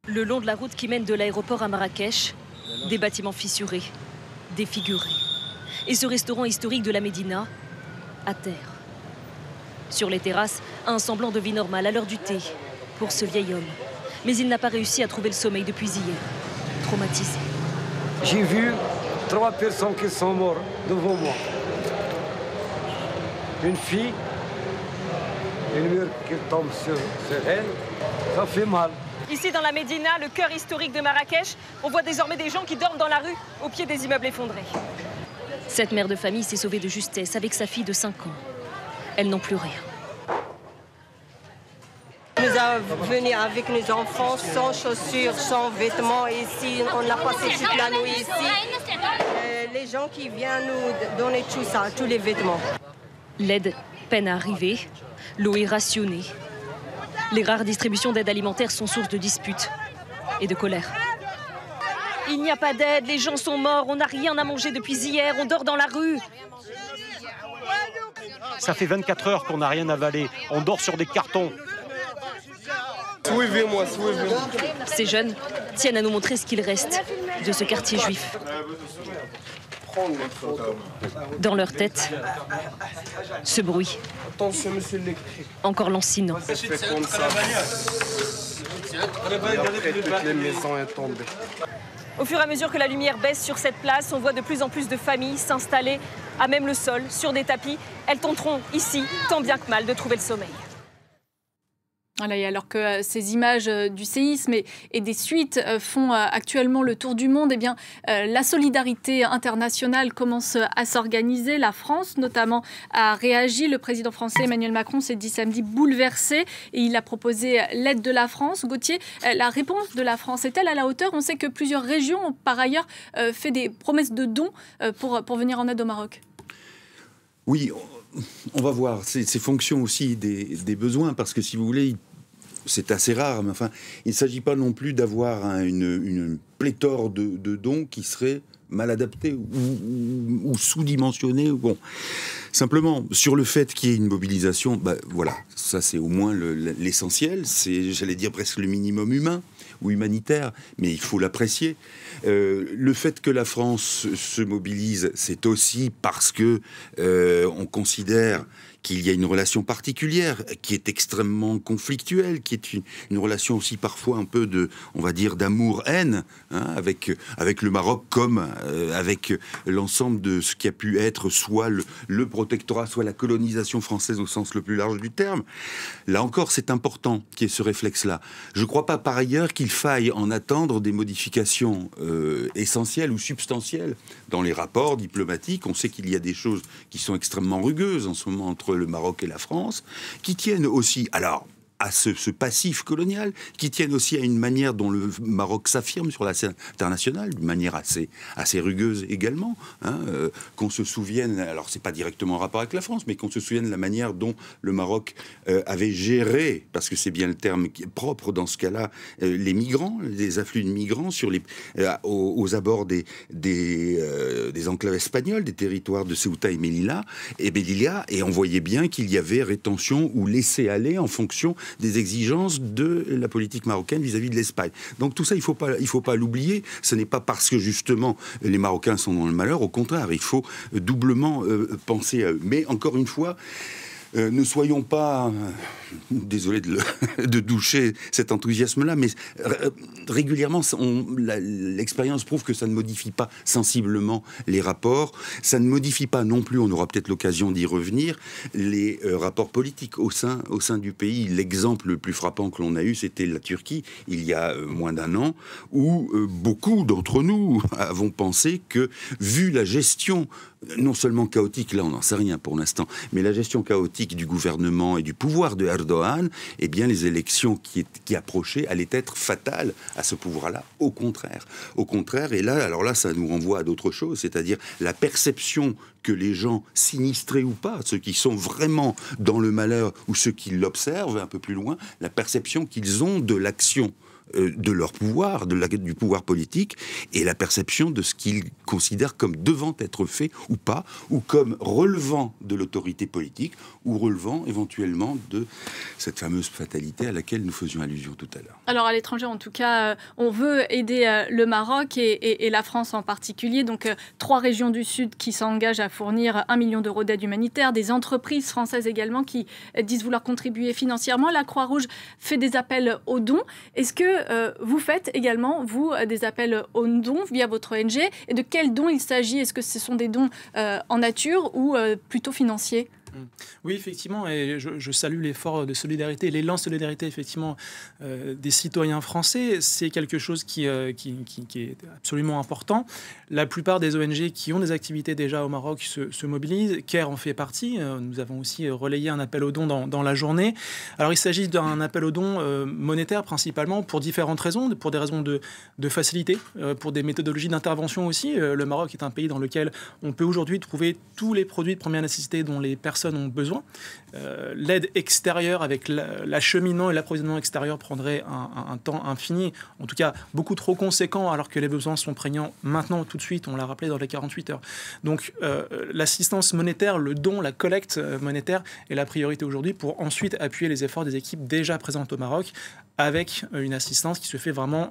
[SPEAKER 14] Le long de la route qui mène de l'aéroport à Marrakech, des bâtiments fissurés, défigurés. Et ce restaurant historique de la Médina, à terre. Sur les terrasses, un semblant de vie normale à l'heure du thé pour ce vieil homme. Mais il n'a pas réussi à trouver le sommeil depuis hier, traumatisé.
[SPEAKER 15] J'ai vu 3 personnes qui sont mortes devant moi. Une fille, une mur qui tombe sur elle, ça fait mal.
[SPEAKER 14] Ici dans la Médina, le cœur historique de Marrakech, on voit désormais des gens qui dorment dans la rue, au pied des immeubles effondrés. Cette mère de famille s'est sauvée de justesse avec sa fille de 5 ans. Elles n'ont plus rien.
[SPEAKER 16] Nous avons venu avec nos enfants sans chaussures, sans vêtements ici. On a passé toute la nuit ici. Les gens qui viennent nous donner tout ça, tous les vêtements.
[SPEAKER 14] L'aide peine à arriver, l'eau est rationnée. Les rares distributions d'aide alimentaire sont source de disputes et de colère. Il n'y a pas d'aide, les gens sont morts, on n'a rien à manger depuis hier, on dort dans la rue.
[SPEAKER 17] Ça fait 24 heures qu'on n'a rien avalé, on dort sur des cartons.
[SPEAKER 15] Suivez-moi, suivez-moi.
[SPEAKER 14] Ces jeunes tiennent à nous montrer ce qu'il reste de ce quartier juif. Dans leur tête, ce bruit, encore lancinant. Au fur et à mesure que la lumière baisse sur cette place, on voit de plus en plus de familles s'installer à même le sol, sur des tapis. Elles tenteront ici, tant bien que mal, de trouver le sommeil.
[SPEAKER 1] Voilà, et alors que ces images du séisme et des suites font actuellement le tour du monde, eh bien, la solidarité internationale commence à s'organiser. La France, notamment, a réagi. Le président français Emmanuel Macron s'est dit samedi bouleversé et il a proposé l'aide de la France. Gauthier, la réponse de la France est-elle à la hauteur? On sait que plusieurs régions ont par ailleurs fait des promesses de dons pour venir en aide au Maroc.
[SPEAKER 8] Oui, on va voir. C'est fonction aussi des besoins, parce que si vous voulez, c'est assez rare, mais enfin, il ne s'agit pas non plus d'avoir une pléthore de dons qui seraient mal adaptés ou sous-dimensionnés. Bon. Simplement, sur le fait qu'il y ait une mobilisation, voilà, ça c'est au moins l'essentiel, c'est, j'allais dire, presque le minimum humain ou humanitaire, mais il faut l'apprécier. Le fait que la France se mobilise, c'est aussi parce que on considère qu'il y a une relation particulière qui est extrêmement conflictuelle, qui est une relation aussi parfois un peu on va dire, d'amour-haine, hein, avec le Maroc comme avec l'ensemble de ce qui a pu être soit le protectorat, soit la colonisation française au sens le plus large du terme. Là encore, c'est important qu'il y ait ce réflexe-là. Je ne crois pas par ailleurs qu'il faille en attendre des modifications essentielles ou substantielles dans les rapports diplomatiques. On sait qu'il y a des choses qui sont extrêmement rugueuses en ce moment entre le Maroc et la France, qui tiennent aussi, alors, à ce passif colonial, qui tiennent aussi à une manière dont le Maroc s'affirme sur la scène internationale, d'une manière assez rugueuse également, hein, qu'on se souvienne, alors c'est pas directement en rapport avec la France, mais qu'on se souvienne de la manière dont le Maroc avait géré, parce que c'est bien le terme qui est propre dans ce cas-là, les migrants, les afflux de migrants aux abords des enclaves espagnoles, des territoires de Ceuta et Melilla, et on voyait bien qu'il y avait rétention ou laisser aller en fonction des exigences de la politique marocaine vis-à-vis de l'Espagne. Donc tout ça, il faut pas l'oublier. Ce n'est pas parce que justement les Marocains sont dans le malheur. Au contraire, il faut doublement penser à eux. Mais encore une fois, ne soyons pas, désolé de doucher cet enthousiasme-là, mais régulièrement, l'expérience prouve que ça ne modifie pas sensiblement les rapports, ça ne modifie pas non plus, on aura peut-être l'occasion d'y revenir, les rapports politiques au sein du pays. L'exemple le plus frappant que l'on a eu, c'était la Turquie, il y a moins d'un an, où beaucoup d'entre nous avons pensé que, vu la gestion non seulement chaotique, là on n'en sait rien pour l'instant, mais la gestion chaotique politique du gouvernement et du pouvoir de Erdogan, eh bien les élections qui approchaient allaient être fatales à ce pouvoir-là. Au contraire, et là, alors là, ça nous renvoie à d'autres choses, c'est-à-dire la perception que les gens, sinistrés ou pas, ceux qui sont vraiment dans le malheur ou ceux qui l'observent un peu plus loin, la perception qu'ils ont de l'action de leur pouvoir, du pouvoir politique, et la perception de ce qu'ils considèrent comme devant être fait ou pas, ou comme relevant de l'autorité politique, ou relevant éventuellement de cette fameuse fatalité à laquelle nous faisions allusion tout à l'heure.
[SPEAKER 1] Alors à l'étranger, en tout cas, on veut aider le Maroc et la France en particulier. Donc 3 régions du Sud qui s'engagent à fournir 1 million d'euros d'aide humanitaire, des entreprises françaises également qui disent vouloir contribuer financièrement. La Croix-Rouge fait des appels aux dons. Est-ce que vous faites également, vous, des appels aux dons via votre ONG? Et de quels dons il s'agit? Est-ce que ce sont des dons en nature ou plutôt financiers?
[SPEAKER 4] Oui, effectivement, et je salue l'effort de solidarité, l'élan de solidarité, effectivement, des citoyens français. C'est quelque chose qui est absolument important. La plupart des ONG qui ont des activités déjà au Maroc se mobilisent. CARE en fait partie. Nous avons aussi relayé un appel aux dons dans la journée. Alors, il s'agit d'un appel aux dons monétaire, principalement, pour différentes raisons. Pour des raisons de facilité, pour des méthodologies d'intervention aussi. Le Maroc est un pays dans lequel on peut aujourd'hui trouver tous les produits de première nécessité dont les personnes ont besoin. L'aide extérieure avec l'acheminement et l'approvisionnement extérieur prendrait un temps infini, en tout cas beaucoup trop conséquent, alors que les besoins sont prégnants maintenant, tout de suite, on l'a rappelé, dans les 48 heures. Donc l'assistance monétaire, le don, la collecte monétaire est la priorité aujourd'hui pour ensuite appuyer les efforts des équipes déjà présentes au Maroc avec une assistance qui se fait vraiment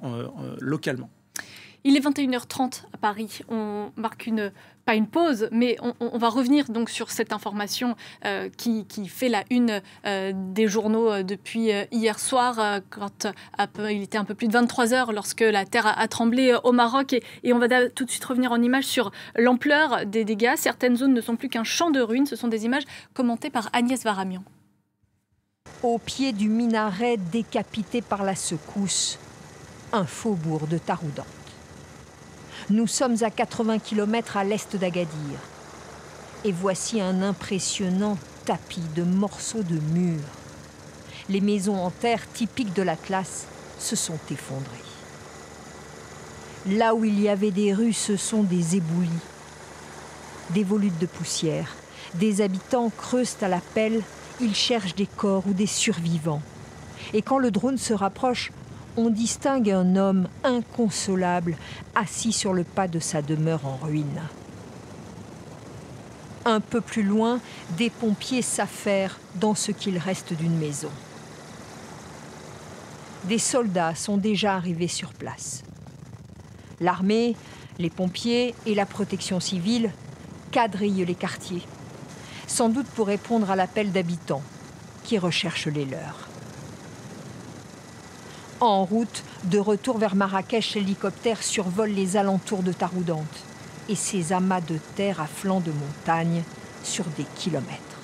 [SPEAKER 4] localement.
[SPEAKER 1] Il est 21h30 à Paris. On marque pas une pause, mais on va revenir donc sur cette information qui fait la une des journaux depuis hier soir, quand il était un peu plus de 23 heures lorsque la terre a tremblé au Maroc. Et on va tout de suite revenir en images sur l'ampleur des dégâts. Certaines zones ne sont plus qu'un champ de ruines. Ce sont des images commentées par Agnès Varamian.
[SPEAKER 18] Au pied du minaret décapité par la secousse, un faubourg de Taroudant. Nous sommes à 80 km à l'est d'Agadir. Et voici un impressionnant tapis de morceaux de murs. Les maisons en terre typiques de l'Atlas se sont effondrées. Là où il y avait des rues, ce sont des éboulis. Des volutes de poussière. Des habitants creusent à la pelle, ils cherchent des corps ou des survivants. Et quand le drone se rapproche, on distingue un homme inconsolable assis sur le pas de sa demeure en ruine. Un peu plus loin, des pompiers s'affairent dans ce qu'il reste d'une maison. Des soldats sont déjà arrivés sur place. L'armée, les pompiers et la protection civile quadrillent les quartiers, sans doute pour répondre à l'appel d'habitants qui recherchent les leurs. En route, de retour vers Marrakech, l'hélicoptère survole les alentours de Taroudant et ses amas de terre à flanc de montagne sur des kilomètres.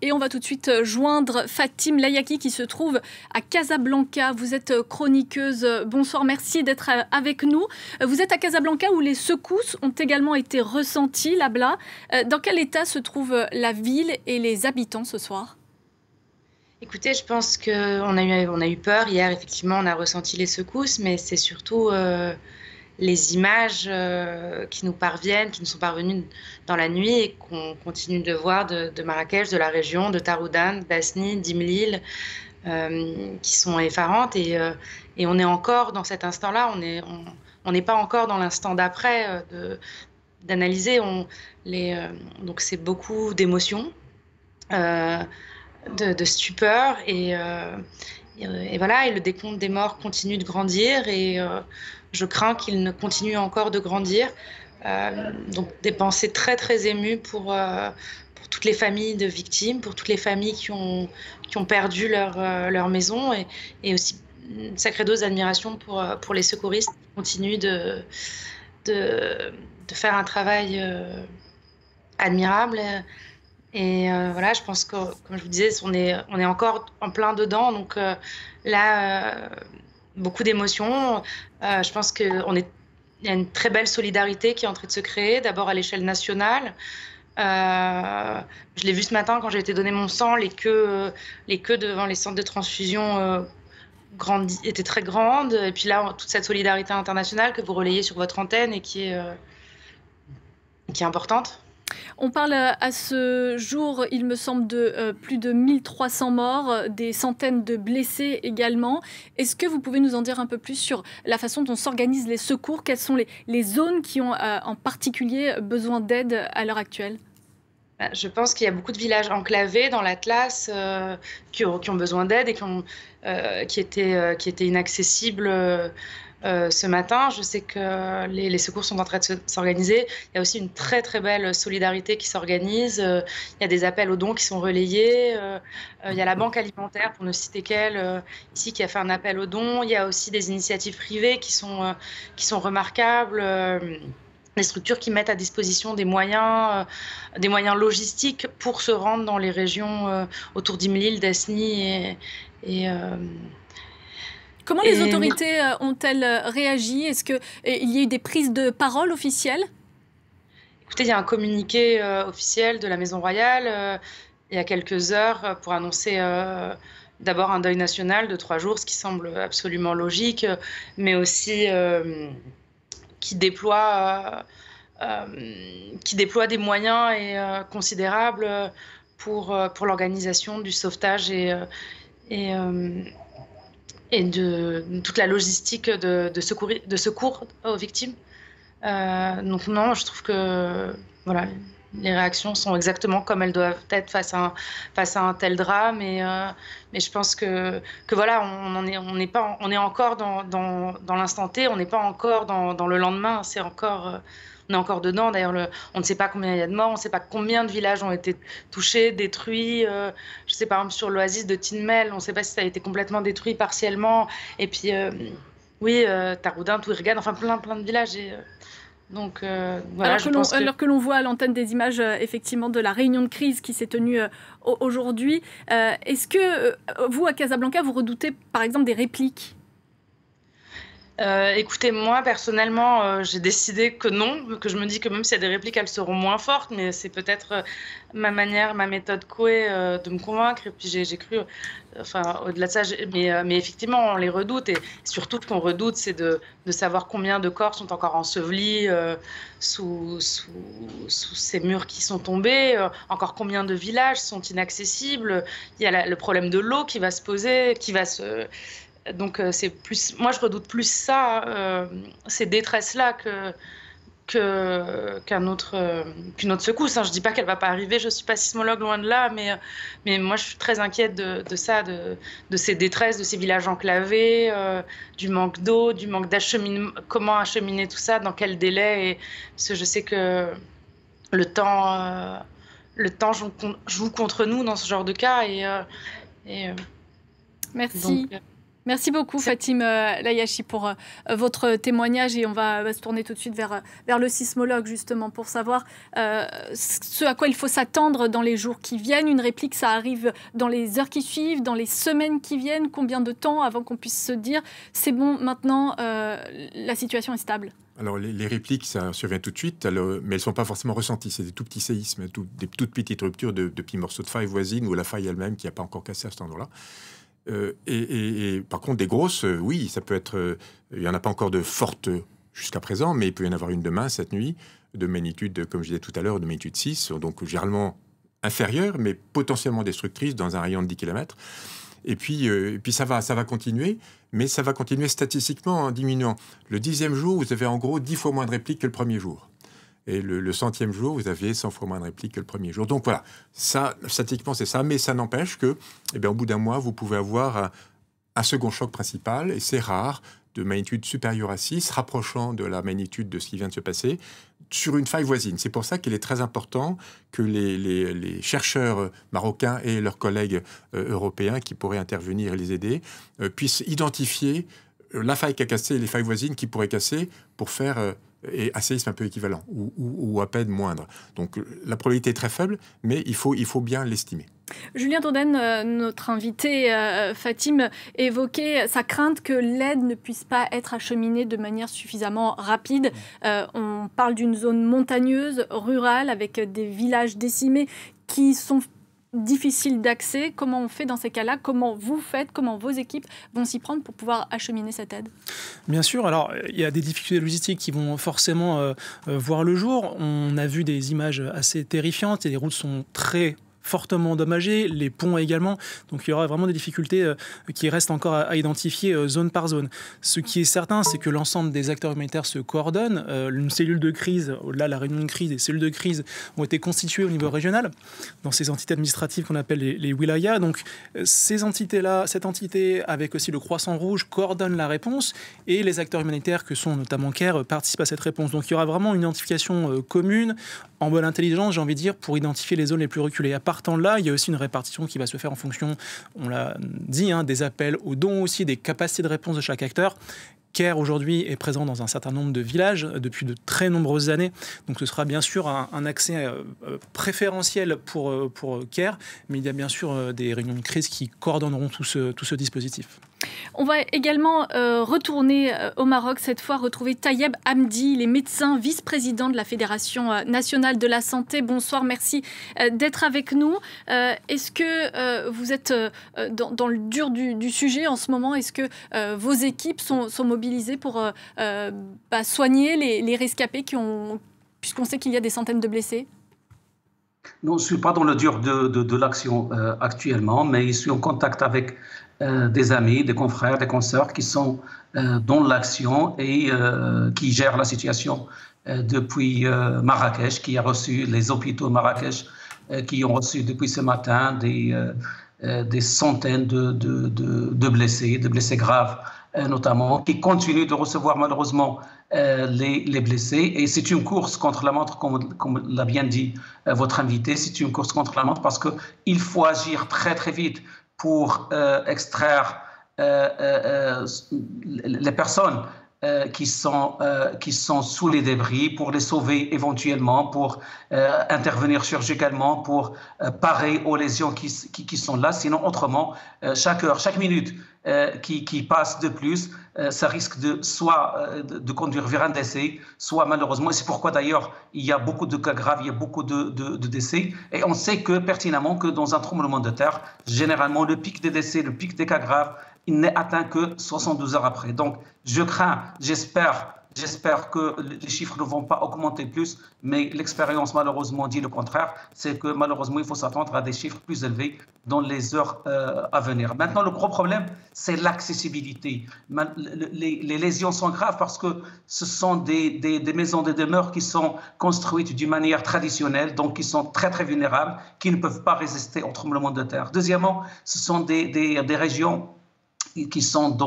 [SPEAKER 1] Et on va tout de suite joindre Fatim Layaki qui se trouve à Casablanca. Vous êtes chroniqueuse. Bonsoir, merci d'être avec nous. Vous êtes à Casablanca où les secousses ont également été ressenties là-bas. Dans quel état se trouve la ville et les habitants ce soir ?
[SPEAKER 19] Écoutez, je pense qu'on a eu peur. Hier, effectivement, on a ressenti les secousses, mais c'est surtout les images qui nous parviennent, qui nous sont parvenues dans la nuit et qu'on continue de voir de Marrakech, de la région, de Taroudant, d'Asni, d'Imlil, qui sont effarantes. Et on est encore dans cet instant-là, on n'est pas encore dans l'instant d'après d'analyser. Donc c'est beaucoup d'émotions. De stupeur et voilà, et le décompte des morts continue de grandir et je crains qu'il ne continue encore de grandir. Donc des pensées très très émues pour toutes les familles de victimes, pour toutes les familles qui ont perdu leur maison et aussi une sacrée dose d'admiration pour les secouristes qui continuent de faire un travail admirable. Et voilà, je pense que, comme je vous disais, on est encore en plein dedans. Donc là, beaucoup d'émotions. Je pense qu'il y a une très belle solidarité qui est en train de se créer, d'abord à l'échelle nationale, Je l'ai vu ce matin quand j'ai été donner mon sang, les queues devant les centres de transfusion étaient très grandes. Et puis là, toute cette solidarité internationale que vous relayez sur votre antenne et qui est importante.
[SPEAKER 1] On parle à ce jour, il me semble, de plus de 1300 morts, des centaines de blessés également. Est-ce que vous pouvez nous en dire un peu plus sur la façon dont s'organisent les secours? Quelles sont les zones qui ont en particulier besoin d'aide à l'heure actuelle?
[SPEAKER 19] Je pense qu'il y a beaucoup de villages enclavés dans l'Atlas qui ont besoin d'aide et qui étaient inaccessibles ce matin. Je sais que les secours sont en train de s'organiser. Il y a aussi une très très belle solidarité qui s'organise. Il y a des appels aux dons qui sont relayés. Il y a la Banque alimentaire, pour ne citer qu'elle, ici, qui a fait un appel aux dons. Il y a aussi des initiatives privées qui sont remarquables. Des structures qui mettent à disposition des moyens logistiques pour se rendre dans les régions autour d'Imlil, d'Asni
[SPEAKER 1] Comment les autorités ont-elles réagi? Est-ce qu'il y a eu des prises de parole officielles?
[SPEAKER 19] Écoutez, il y a un communiqué officiel de la Maison Royale il y a quelques heures pour annoncer d'abord un deuil national de 3 jours, ce qui semble absolument logique, mais aussi qui déploie des moyens considérables pour l'organisation du sauvetage et de toute la logistique de secours aux victimes. Donc non, je trouve que voilà, les réactions sont exactement comme elles doivent être face à un tel drame. Mais je pense que voilà, on est encore dans l'instant T, on n'est pas encore dans le lendemain. On est encore dedans. D'ailleurs, on ne sait pas combien il y a de morts, on ne sait pas combien de villages ont été touchés, détruits. Je sais par exemple sur l'oasis de Tinmel, on ne sait pas si ça a été complètement détruit partiellement. Et puis oui, Taroudant, Touirgane, enfin plein de villages. Donc, voilà,
[SPEAKER 1] alors que l'on voit à l'antenne des images effectivement de la réunion de crise qui s'est tenue aujourd'hui, est-ce que vous, à Casablanca, vous redoutez par exemple des répliques?
[SPEAKER 19] Écoutez, moi personnellement, j'ai décidé que non, que je me dis que même s'il y a des répliques, elles seront moins fortes, mais c'est peut-être ma méthode Coué de me convaincre. Et puis j'ai cru, enfin au-delà de ça, mais effectivement on les redoute, et surtout ce qu'on redoute, c'est de savoir combien de corps sont encore ensevelis sous ces murs qui sont tombés, encore combien de villages sont inaccessibles. Il y a le problème de l'eau qui va se poser, donc c'est plus, moi je redoute plus ça, ces détresses-là qu'une autre secousse. Je dis pas qu'elle va pas arriver, je suis pas sismologue, loin de là, mais moi je suis très inquiète de ça, de ces détresses, de ces villages enclavés, du manque d'eau, du manque d'acheminement, comment acheminer tout ça, dans quel délai, parce que je sais que le temps joue contre nous dans ce genre de cas,
[SPEAKER 1] Merci. Donc, merci beaucoup Fatim Layachi pour votre témoignage, et on va se tourner tout de suite vers le sismologue justement pour savoir ce à quoi il faut s'attendre dans les jours qui viennent. Une réplique, ça arrive dans les heures qui suivent, dans les semaines qui viennent. Combien de temps avant qu'on puisse se dire c'est bon, maintenant la situation est stable?
[SPEAKER 3] Alors les répliques, ça survient tout de suite, mais elles ne sont pas forcément ressenties. C'est des tout petits séismes, des toutes petites ruptures de petits morceaux de faille voisine, ou la faille elle-même qui n'a pas encore cassé à cet endroit-là. Et par contre, des grosses, oui, ça peut être... il n'y en a pas encore de fortes jusqu'à présent, mais il peut y en avoir une demain, cette nuit, de magnitude, comme je disais tout à l'heure, de magnitude 6, donc généralement inférieure, mais potentiellement destructrice dans un rayon de 10 km. Et puis ça va continuer, mais ça va continuer statistiquement en diminuant. Le 10e jour, vous avez en gros 10 fois moins de répliques que le premier jour. Et le 100e jour, vous aviez 100 fois moins de répliques que le premier jour. Donc voilà, ça, statistiquement, c'est ça. Mais ça n'empêche que, au bout d'un mois, vous pouvez avoir un second choc principal, et c'est rare, de magnitude supérieure à 6, rapprochant de la magnitude de ce qui vient de se passer, sur une faille voisine. C'est pour ça qu'il est très important que les chercheurs marocains et leurs collègues européens qui pourraient intervenir et les aider puissent identifier la faille qui a cassé et les failles voisines qui pourraient casser pour faire... et un séisme un peu équivalent, ou à peine moindre. Donc la probabilité est très faible, mais il faut bien l'estimer.
[SPEAKER 1] Julien Donden, notre invité Fatim, évoquait sa crainte que l'aide ne puisse pas être acheminée de manière suffisamment rapide. On parle d'une zone montagneuse, rurale, avec des villages décimés qui sont difficiles d'accès. Comment on fait dans ces cas-là? Comment vous faites? Comment vos équipes vont s'y prendre pour pouvoir acheminer cette aide? Bien sûr, alors il y a des difficultés logistiques qui vont forcément voir le jour. On a vu des images assez terrifiantes et les routes sont très fortement endommagés, les ponts également. Donc il y aura vraiment des difficultés qui restent encore à identifier zone par zone. Ce qui est certain, c'est que l'ensemble des acteurs humanitaires se coordonnent. Une cellule de crise, au-delà de la réunion de crise, des cellules de crise ont été constituées au niveau régional dans ces entités administratives qu'on appelle les wilayas. Donc ces entités-là, cette entité avec aussi le Croissant Rouge coordonne la réponse et les acteurs humanitaires que sont notamment CARE participent à cette réponse. Donc il y aura vraiment une identification commune, en bonne intelligence, j'ai envie de dire, pour identifier les zones les plus reculées. Partant de là, il y a aussi une répartition qui va se faire en fonction, on l'a dit, des appels aux dons aussi, des capacités de réponse de chaque acteur. CARE aujourd'hui est présent dans un certain nombre de villages depuis de très nombreuses années. Donc ce sera bien sûr un accès préférentiel pour CARE, mais il y a bien sûr des réunions de crise qui coordonneront tout ce dispositif. On va également retourner au Maroc, cette fois retrouver Tayeb Hamdi, les médecins vice-président de la Fédération nationale de la santé. Bonsoir, merci d'être avec nous. Est-ce que vous êtes dans le dur du sujet en ce moment? Est-ce que vos équipes sont mobilisées pour soigner les rescapés puisqu'on sait qu'il y a des centaines de blessés?
[SPEAKER 20] Non, je ne suis pas dans le dur de l'action actuellement, mais je suis en contact avec des amis, des confrères, des consoeurs qui sont dans l'action et qui gèrent la situation depuis Marrakech, qui a reçu les hôpitaux de Marrakech, qui ont reçu depuis ce matin des centaines de blessés graves notamment, qui continuent de recevoir malheureusement les blessés. Et c'est une course contre la montre, comme l'a bien dit votre invité, c'est une course contre la montre parce qu'il faut agir très très vite pour extraire les personnes qui sont sous les débris, pour les sauver éventuellement, pour intervenir chirurgicalement, pour parer aux lésions qui sont là. Sinon, autrement, chaque heure, chaque minute qui passe de plus, ça risque de conduire vers un décès, soit malheureusement, et c'est pourquoi d'ailleurs il y a beaucoup de cas graves, il y a beaucoup de décès, et on sait pertinemment que dans un tremblement de terre, généralement le pic des décès, le pic des cas graves, il n'est atteint que 72 heures après. Donc je crains, j'espère que les chiffres ne vont pas augmenter plus, mais l'expérience malheureusement dit le contraire, c'est que malheureusement il faut s'attendre à des chiffres plus élevés dans les heures à venir. Maintenant, le gros problème, c'est l'accessibilité. Les lésions sont graves parce que ce sont des maisons de demeure qui sont construites d'une manière traditionnelle, donc qui sont très très vulnérables, qui ne peuvent pas résister au tremblement de terre. Deuxièmement, ce sont des régions qui sont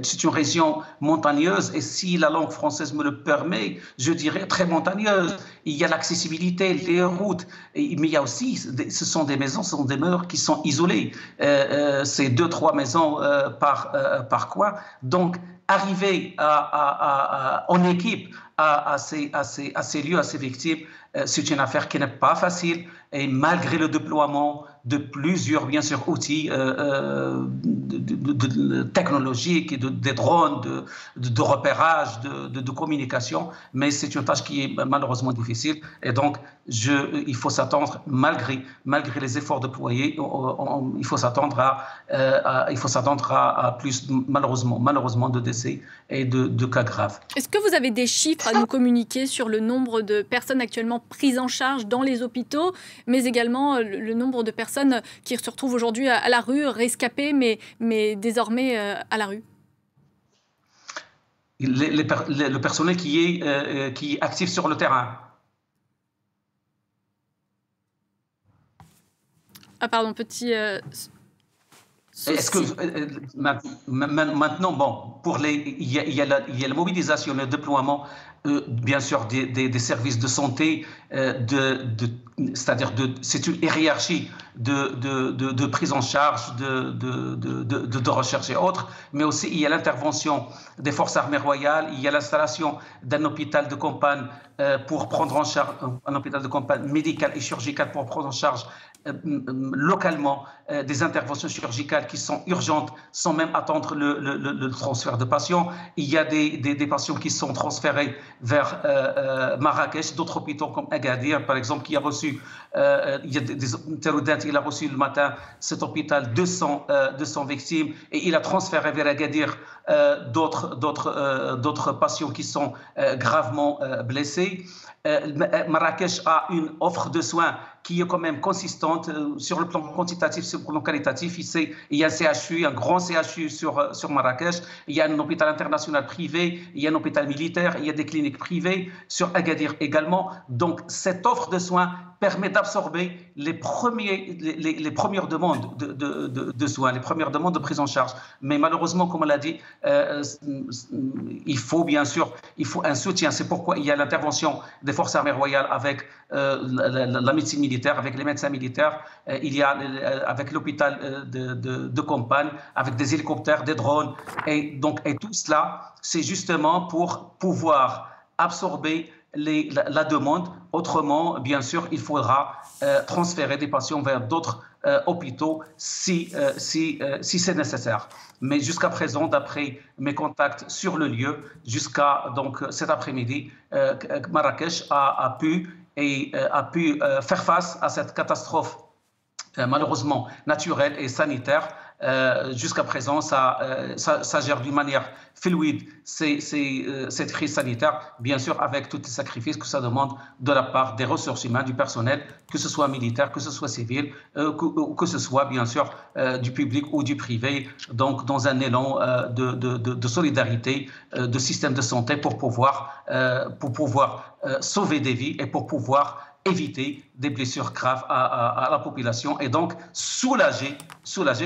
[SPEAKER 20] c'est une région montagneuse et si la langue française me le permet, je dirais très montagneuse. Il y a l'accessibilité, les routes, mais il y a aussi, ce sont des maisons, ce sont des demeures qui sont isolées. C'est 2-3 maisons par coin. Donc, arriver en équipe à ces lieux, à ces victimes, c'est une affaire qui n'est pas facile et malgré le déploiement de plusieurs, bien sûr, outils technologiques, des drones, de repérage, de communication, mais c'est une tâche qui est malheureusement difficile et donc il faut s'attendre, malgré les efforts déployés, il faut s'attendre à plus, malheureusement, de décès et de cas graves.
[SPEAKER 1] Est-ce que vous avez des chiffres à nous communiquer sur le nombre de personnes actuellement prises en charge dans les hôpitaux, mais également le nombre de personnes qui se retrouvent aujourd'hui à la rue, rescapées, mais désormais à la rue?
[SPEAKER 20] Le personnel qui est actif sur le terrain.
[SPEAKER 1] Ah pardon, petit...
[SPEAKER 20] Est-ce que maintenant, bon, il y a la mobilisation, le déploiement, bien sûr, des services de santé, c'est-à-dire c'est une hiérarchie de prise en charge, de recherche et autres, mais aussi il y a l'intervention des forces armées royales, il y a l'installation d'un hôpital de campagne pour prendre en charge, un hôpital de campagne médical et chirurgical pour prendre en charge localement des interventions chirurgicales qui sont urgentes sans même attendre le transfert de patients. Il y a des patients qui sont transférés vers Marrakech, d'autres hôpitaux comme Agadir, par exemple, qui a reçu, il y a Teroudant, il a reçu le matin, cet hôpital, 200 victimes, et il a transféré vers Agadir d'autres patients qui sont gravement blessés. Marrakech a une offre de soins qui est quand même consistante sur le plan quantitatif, sur le plan qualitatif. Il y a un CHU, un grand CHU sur Marrakech, il y a un hôpital international privé, il y a un hôpital militaire, il y a des cliniques privées, sur Agadir également. Donc cette offre de soins permet d'absorber les premières demandes de soins, les premières demandes de prise en charge. Mais malheureusement, comme on l'a dit, il faut un soutien. C'est pourquoi il y a l'intervention des forces armées royales avec la médecine militaire, avec les médecins militaires, il y a avec l'hôpital de campagne, avec des hélicoptères, des drones. Et tout cela, c'est justement pour pouvoir absorber la demande. Autrement, bien sûr, il faudra transférer des patients vers d'autres hôpitaux si c'est nécessaire. Mais jusqu'à présent, d'après mes contacts sur le lieu, jusqu'à cet après-midi, Marrakech a pu faire face à cette catastrophe malheureusement naturelle et sanitaire. Jusqu'à présent, ça gère d'une manière fluide cette crise sanitaire, bien sûr avec tous les sacrifices que ça demande de la part des ressources humaines, du personnel, que ce soit militaire, que ce soit civil, que ce soit bien sûr du public ou du privé, donc dans un élan de solidarité, de système de santé pour pouvoir sauver des vies et pour pouvoir éviter des blessures graves à la population et donc soulager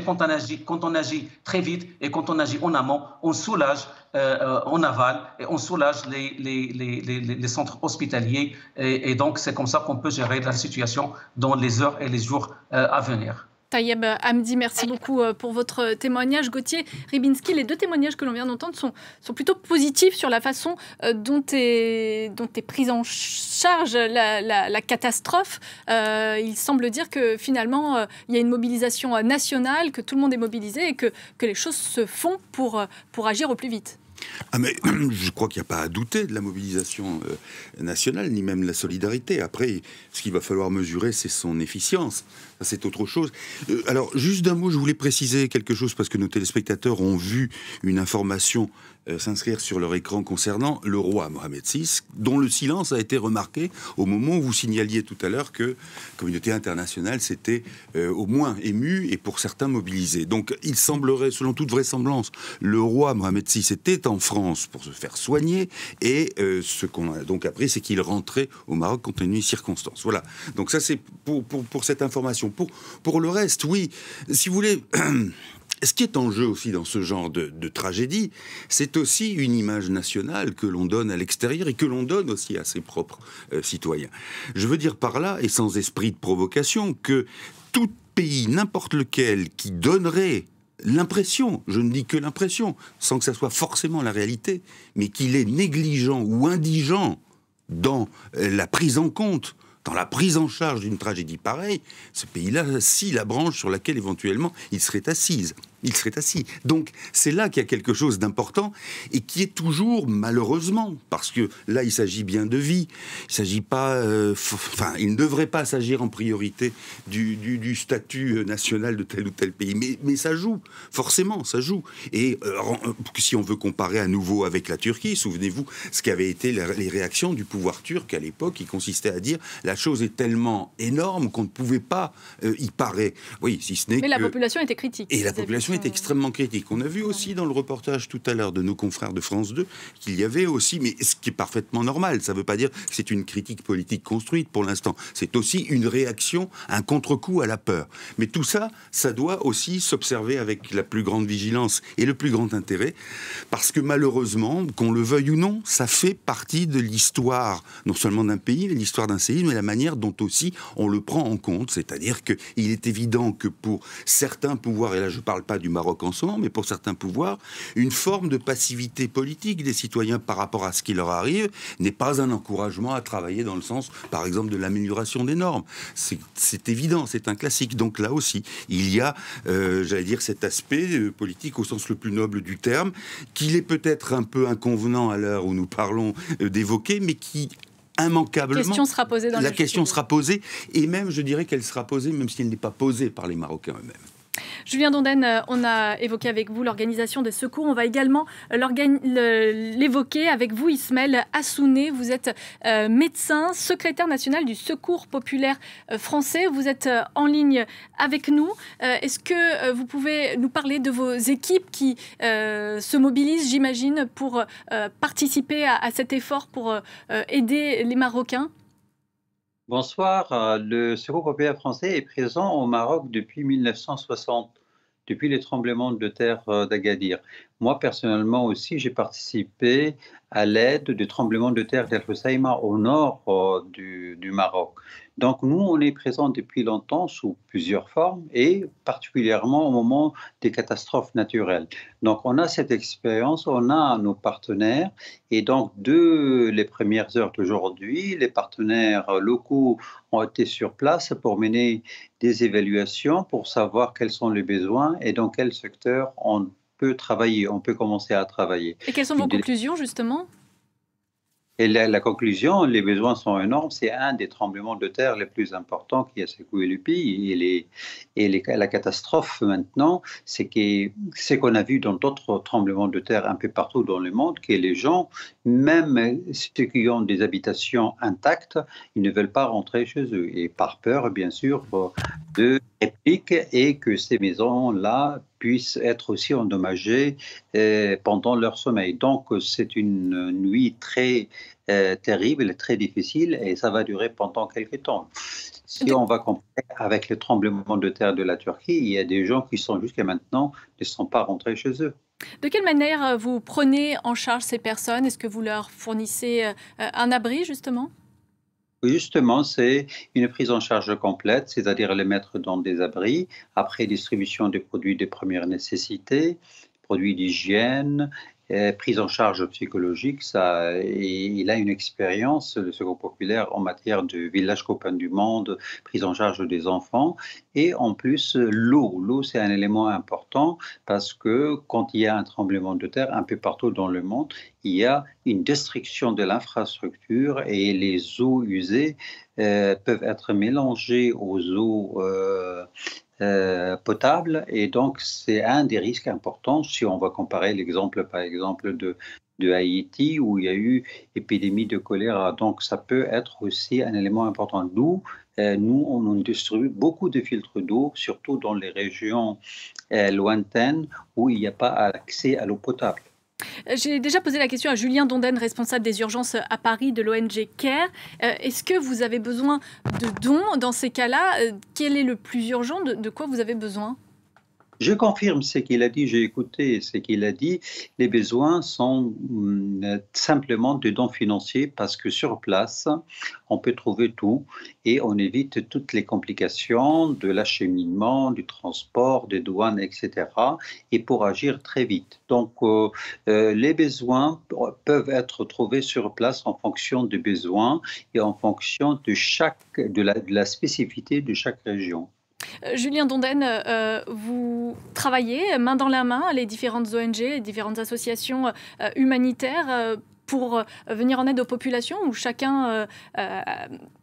[SPEAKER 20] quand on agit très vite et quand on agit en amont, on soulage en aval et on soulage les centres hospitaliers et donc c'est comme ça qu'on peut gérer la situation dans les heures et les jours à venir.
[SPEAKER 1] Tayeb Hamdi, merci beaucoup pour votre témoignage. Gauthier Rybinski, les deux témoignages que l'on vient d'entendre sont plutôt positifs sur la façon dont est prise en charge la catastrophe. Il semble dire que finalement, il y a une mobilisation nationale, que tout le monde est mobilisé et que les choses se font pour agir au plus vite.
[SPEAKER 8] Ah mais je crois qu'il n'y a pas à douter de la mobilisation nationale, ni même de la solidarité. Après, ce qu'il va falloir mesurer, c'est son efficience. Ça, c'est autre chose. Alors, juste d'un mot, je voulais préciser quelque chose, parce que nos téléspectateurs ont vu une information s'inscrire sur leur écran concernant le roi Mohamed VI, dont le silence a été remarqué au moment où vous signaliez tout à l'heure que la communauté internationale s'était au moins émue et pour certains mobilisée. Donc il semblerait, selon toute vraisemblance, le roi Mohamed VI était en France pour se faire soigner et ce qu'on a donc appris, c'est qu'il rentrait au Maroc compte tenu des circonstances. Voilà. Donc ça c'est pour cette information. Pour le reste, oui, si vous voulez... Ce qui est en jeu aussi dans ce genre de tragédie, c'est aussi une image nationale que l'on donne à l'extérieur et que l'on donne aussi à ses propres citoyens. Je veux dire par là, et sans esprit de provocation, que tout pays, n'importe lequel, qui donnerait l'impression, je ne dis que l'impression, sans que ça soit forcément la réalité, mais qu'il est négligent ou indigent dans la prise en compte, dans la prise en charge d'une tragédie pareille, ce pays-là scie la branche sur laquelle éventuellement il serait assis. Donc c'est là qu'il y a quelque chose d'important et qui est toujours, malheureusement, parce que là il s'agit bien de vie, il s'agit pas, il ne devrait pas s'agir en priorité du statut national de tel ou tel pays, mais ça joue, forcément, ça joue. Et si on veut comparer à nouveau avec la Turquie, souvenez-vous ce qu'avaient été les réactions du pouvoir turc à l'époque, qui consistait à dire la chose est tellement énorme qu'on ne pouvait pas y parer. Oui, si ce n'est
[SPEAKER 1] mais la population était critique.
[SPEAKER 8] Et la population est extrêmement critique. On a vu aussi dans le reportage tout à l'heure de nos confrères de France 2 qu'il y avait aussi, mais ce qui est parfaitement normal, ça ne veut pas dire que c'est une critique politique construite pour l'instant, c'est aussi une réaction, un contre-coup à la peur. Mais tout ça, ça doit aussi s'observer avec la plus grande vigilance et le plus grand intérêt, parce que malheureusement, qu'on le veuille ou non, ça fait partie de l'histoire, non seulement d'un pays, mais l'histoire d'un séisme, mais la manière dont aussi on le prend en compte, c'est-à-dire qu'il est évident que pour certains pouvoirs, et là je ne parle pas pas du Maroc en ce moment, mais pour certains pouvoirs, une forme de passivité politique des citoyens par rapport à ce qui leur arrive n'est pas un encouragement à travailler dans le sens, par exemple, de l'amélioration des normes. C'est évident, c'est un classique. Donc là aussi, il y a, j'allais dire, cet aspect politique au sens le plus noble du terme, qu'il est peut-être un peu inconvenant à l'heure où nous parlons d'évoquer, mais qui immanquablement, la question sera posée, et même, je dirais qu'elle sera posée, même si elle n'est pas posée par les Marocains eux-mêmes.
[SPEAKER 1] Julien Dondenne, on a évoqué avec vous l'organisation des secours. On va également l'évoquer avec vous, Ismaël Assouné. Vous êtes médecin, secrétaire national du Secours populaire français. Vous êtes en ligne avec nous. Est-ce que vous pouvez nous parler de vos équipes qui se mobilisent, j'imagine, pour participer à cet effort pour aider les Marocains ?
[SPEAKER 21] Bonsoir. Le Secours populaire français est présent au Maroc depuis 1960, depuis les tremblements de terre d'Agadir. Moi, personnellement aussi, j'ai participé à l'aide du tremblement de terre d'El Hoceima au nord du Maroc. Donc nous, on est présent depuis longtemps sous plusieurs formes et particulièrement au moment des catastrophes naturelles. Donc on a cette expérience, on a nos partenaires et donc dès les premières heures d'aujourd'hui, les partenaires locaux ont été sur place pour mener des évaluations pour savoir quels sont les besoins et dans quel secteur on peut travailler, on peut commencer à travailler.
[SPEAKER 1] Et quelles sont vos conclusions justement ?
[SPEAKER 21] Et la conclusion, les besoins sont énormes. C'est un des tremblements de terre les plus importants qui a secoué le pays. La catastrophe maintenant, c'est qu'on a vu dans d'autres tremblements de terre un peu partout dans le monde, que les gens, même ceux qui ont des habitations intactes, ils ne veulent pas rentrer chez eux. Et par peur, bien sûr, de répliques et que ces maisons-là puissent être aussi endommagées pendant leur sommeil. Donc, c'est une nuit très terrible, très difficile et ça va durer pendant quelques temps. Si on va comparer avec les tremblements de terre de la Turquie, il y a des gens qui sont jusqu'à maintenant ne sont pas rentrés chez eux.
[SPEAKER 1] De quelle manière vous prenez en charge ces personnes ? Est-ce que vous leur fournissez un abri, justement ?
[SPEAKER 21] Oui, justement, c'est une prise en charge complète, c'est-à-dire les mettre dans des abris, après distribution des produits de première nécessité, produits d'hygiène, prise en charge psychologique. Il a une expérience, le Secours populaire, en matière de village copain du monde, prise en charge des enfants. Et en plus, l'eau. L'eau, c'est un élément important parce que quand il y a un tremblement de terre un peu partout dans le monde, il y a une destruction de l'infrastructure et les eaux usées peuvent être mélangées aux eaux potable et donc c'est un des risques importants si on va comparer l'exemple par exemple de Haïti où il y a eu épidémie de choléra. Donc ça peut être aussi un élément important. Nous, on distribue beaucoup de filtres d'eau, surtout dans les régions lointaines où il n'y a pas accès à l'eau potable.
[SPEAKER 1] J'ai déjà posé la question à Julien Dondenne, responsable des urgences à Paris de l'ONG CARE. Est-ce que vous avez besoin de dons dans ces cas-là ? Quel est le plus urgent ? De quoi vous avez besoin ?
[SPEAKER 21] Je confirme ce qu'il a dit, j'ai écouté ce qu'il a dit. Les besoins sont simplement de dons financiers parce que sur place, on peut trouver tout et on évite toutes les complications de l'acheminement, du transport, des douanes, etc. et pour agir très vite. Donc, les besoins peuvent être trouvés sur place en fonction des besoins et en fonction de la spécificité de chaque région.
[SPEAKER 1] Julien Dondenne, vous travaillez main dans la main les différentes ONG, les différentes associations humanitaires pour venir en aide aux populations ou chacun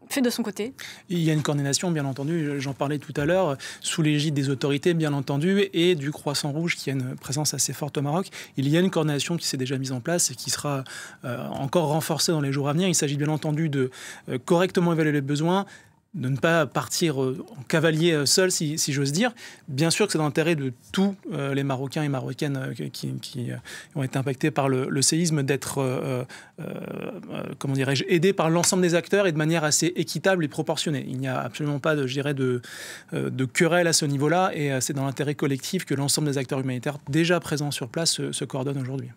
[SPEAKER 1] fait de son côté ?
[SPEAKER 4] Il y a une coordination, bien entendu, j'en parlais tout à l'heure, sous l'égide des autorités, bien entendu, et du Croissant-Rouge, qui a une présence assez forte au Maroc. Il y a une coordination qui s'est déjà mise en place et qui sera encore renforcée dans les jours à venir. Il s'agit bien entendu de correctement évaluer les besoins, de ne pas partir en cavalier seul, si j'ose dire. Bien sûr que c'est dans l'intérêt de tous les Marocains et Marocaines qui ont été impactés par le séisme d'être, comment dirais-je, aidés par l'ensemble des acteurs et de manière assez équitable et proportionnée. Il n'y a absolument pas, de querelle à ce niveau-là et c'est dans l'intérêt collectif que l'ensemble des acteurs humanitaires déjà présents sur place se coordonnent aujourd'hui.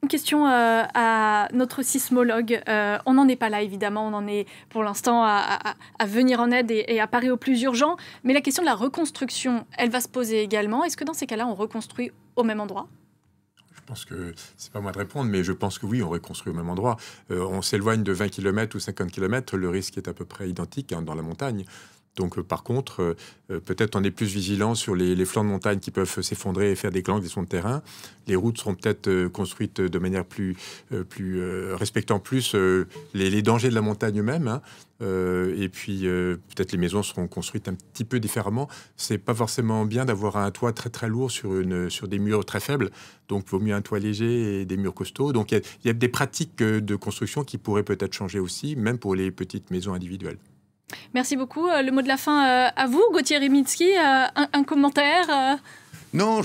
[SPEAKER 1] Une question à notre sismologue. On n'en est pas là, évidemment. On en est pour l'instant à venir en aide et à parer au plus urgent. Mais la question de la reconstruction, elle va se poser également. Est-ce que dans ces cas-là, on reconstruit au même endroit ?
[SPEAKER 3] Je pense que c'est pas moi de répondre, mais je pense que oui, on reconstruit au même endroit. On s'éloigne de 20 km ou 50 km, le risque est à peu près identique dans la montagne. Donc, par contre, peut-être on est plus vigilant sur les flancs de montagne qui peuvent s'effondrer et faire des ganglissements de terrain. Les routes seront peut-être construites de manière respectant plus les dangers de la montagne eux-mêmes. Hein. Et puis, peut-être les maisons seront construites un petit peu différemment. C'est pas forcément bien d'avoir un toit très très lourd sur des murs très faibles. Donc, il vaut mieux un toit léger et des murs costauds. Donc, il y a des pratiques de construction qui pourraient peut-être changer aussi, même pour les petites maisons individuelles.
[SPEAKER 1] Merci beaucoup. Le mot de la fin à vous, Gauthier Reminski. Un commentaire
[SPEAKER 8] Non,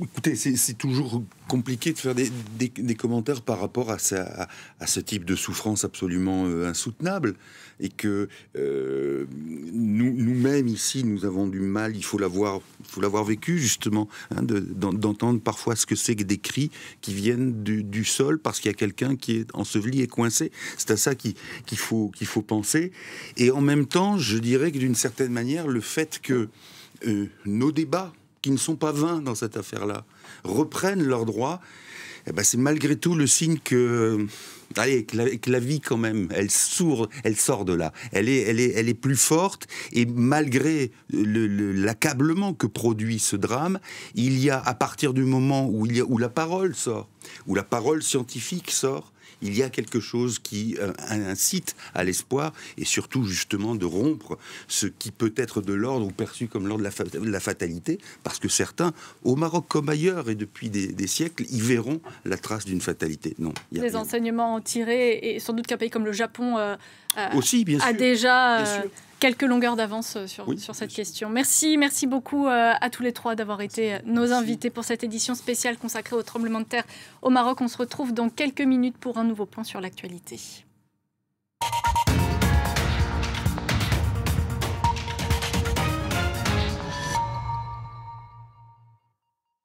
[SPEAKER 8] écoutez, c'est toujours compliqué de faire des commentaires par rapport à ce type de souffrance absolument insoutenable. Et que nous-mêmes ici, nous avons du mal, il faut l'avoir vécu justement, hein, d'entendre parfois ce que c'est que des cris qui viennent du sol parce qu'il y a quelqu'un qui est enseveli et coincé. C'est à ça qu'il faut penser. Et en même temps, je dirais que d'une certaine manière, le fait que nos débats, qui ne sont pas vains dans cette affaire-là, reprennent leurs droits, eh ben c'est malgré tout le signe que la vie quand même, elle sort de là. Elle est plus forte, et malgré l'accablement que produit ce drame, il y a, à partir du moment où la parole sort, où la parole scientifique sort, il y a quelque chose qui incite à l'espoir et surtout justement de rompre ce qui peut être de l'ordre ou perçu comme l'ordre de la fatalité, parce que certains, au Maroc comme ailleurs et depuis des siècles, y verront la trace d'une fatalité. Non,
[SPEAKER 1] des enseignements tirés, et sans doute qu'un pays comme le Japon
[SPEAKER 8] aussi, bien
[SPEAKER 1] a
[SPEAKER 8] sûr,
[SPEAKER 1] déjà
[SPEAKER 8] bien sûr.
[SPEAKER 1] Quelques longueurs d'avance sur cette question. Merci beaucoup à tous les trois d'avoir été nos invités pour cette édition spéciale consacrée au tremblement de terre au Maroc. On se retrouve dans quelques minutes pour un nouveau point sur l'actualité.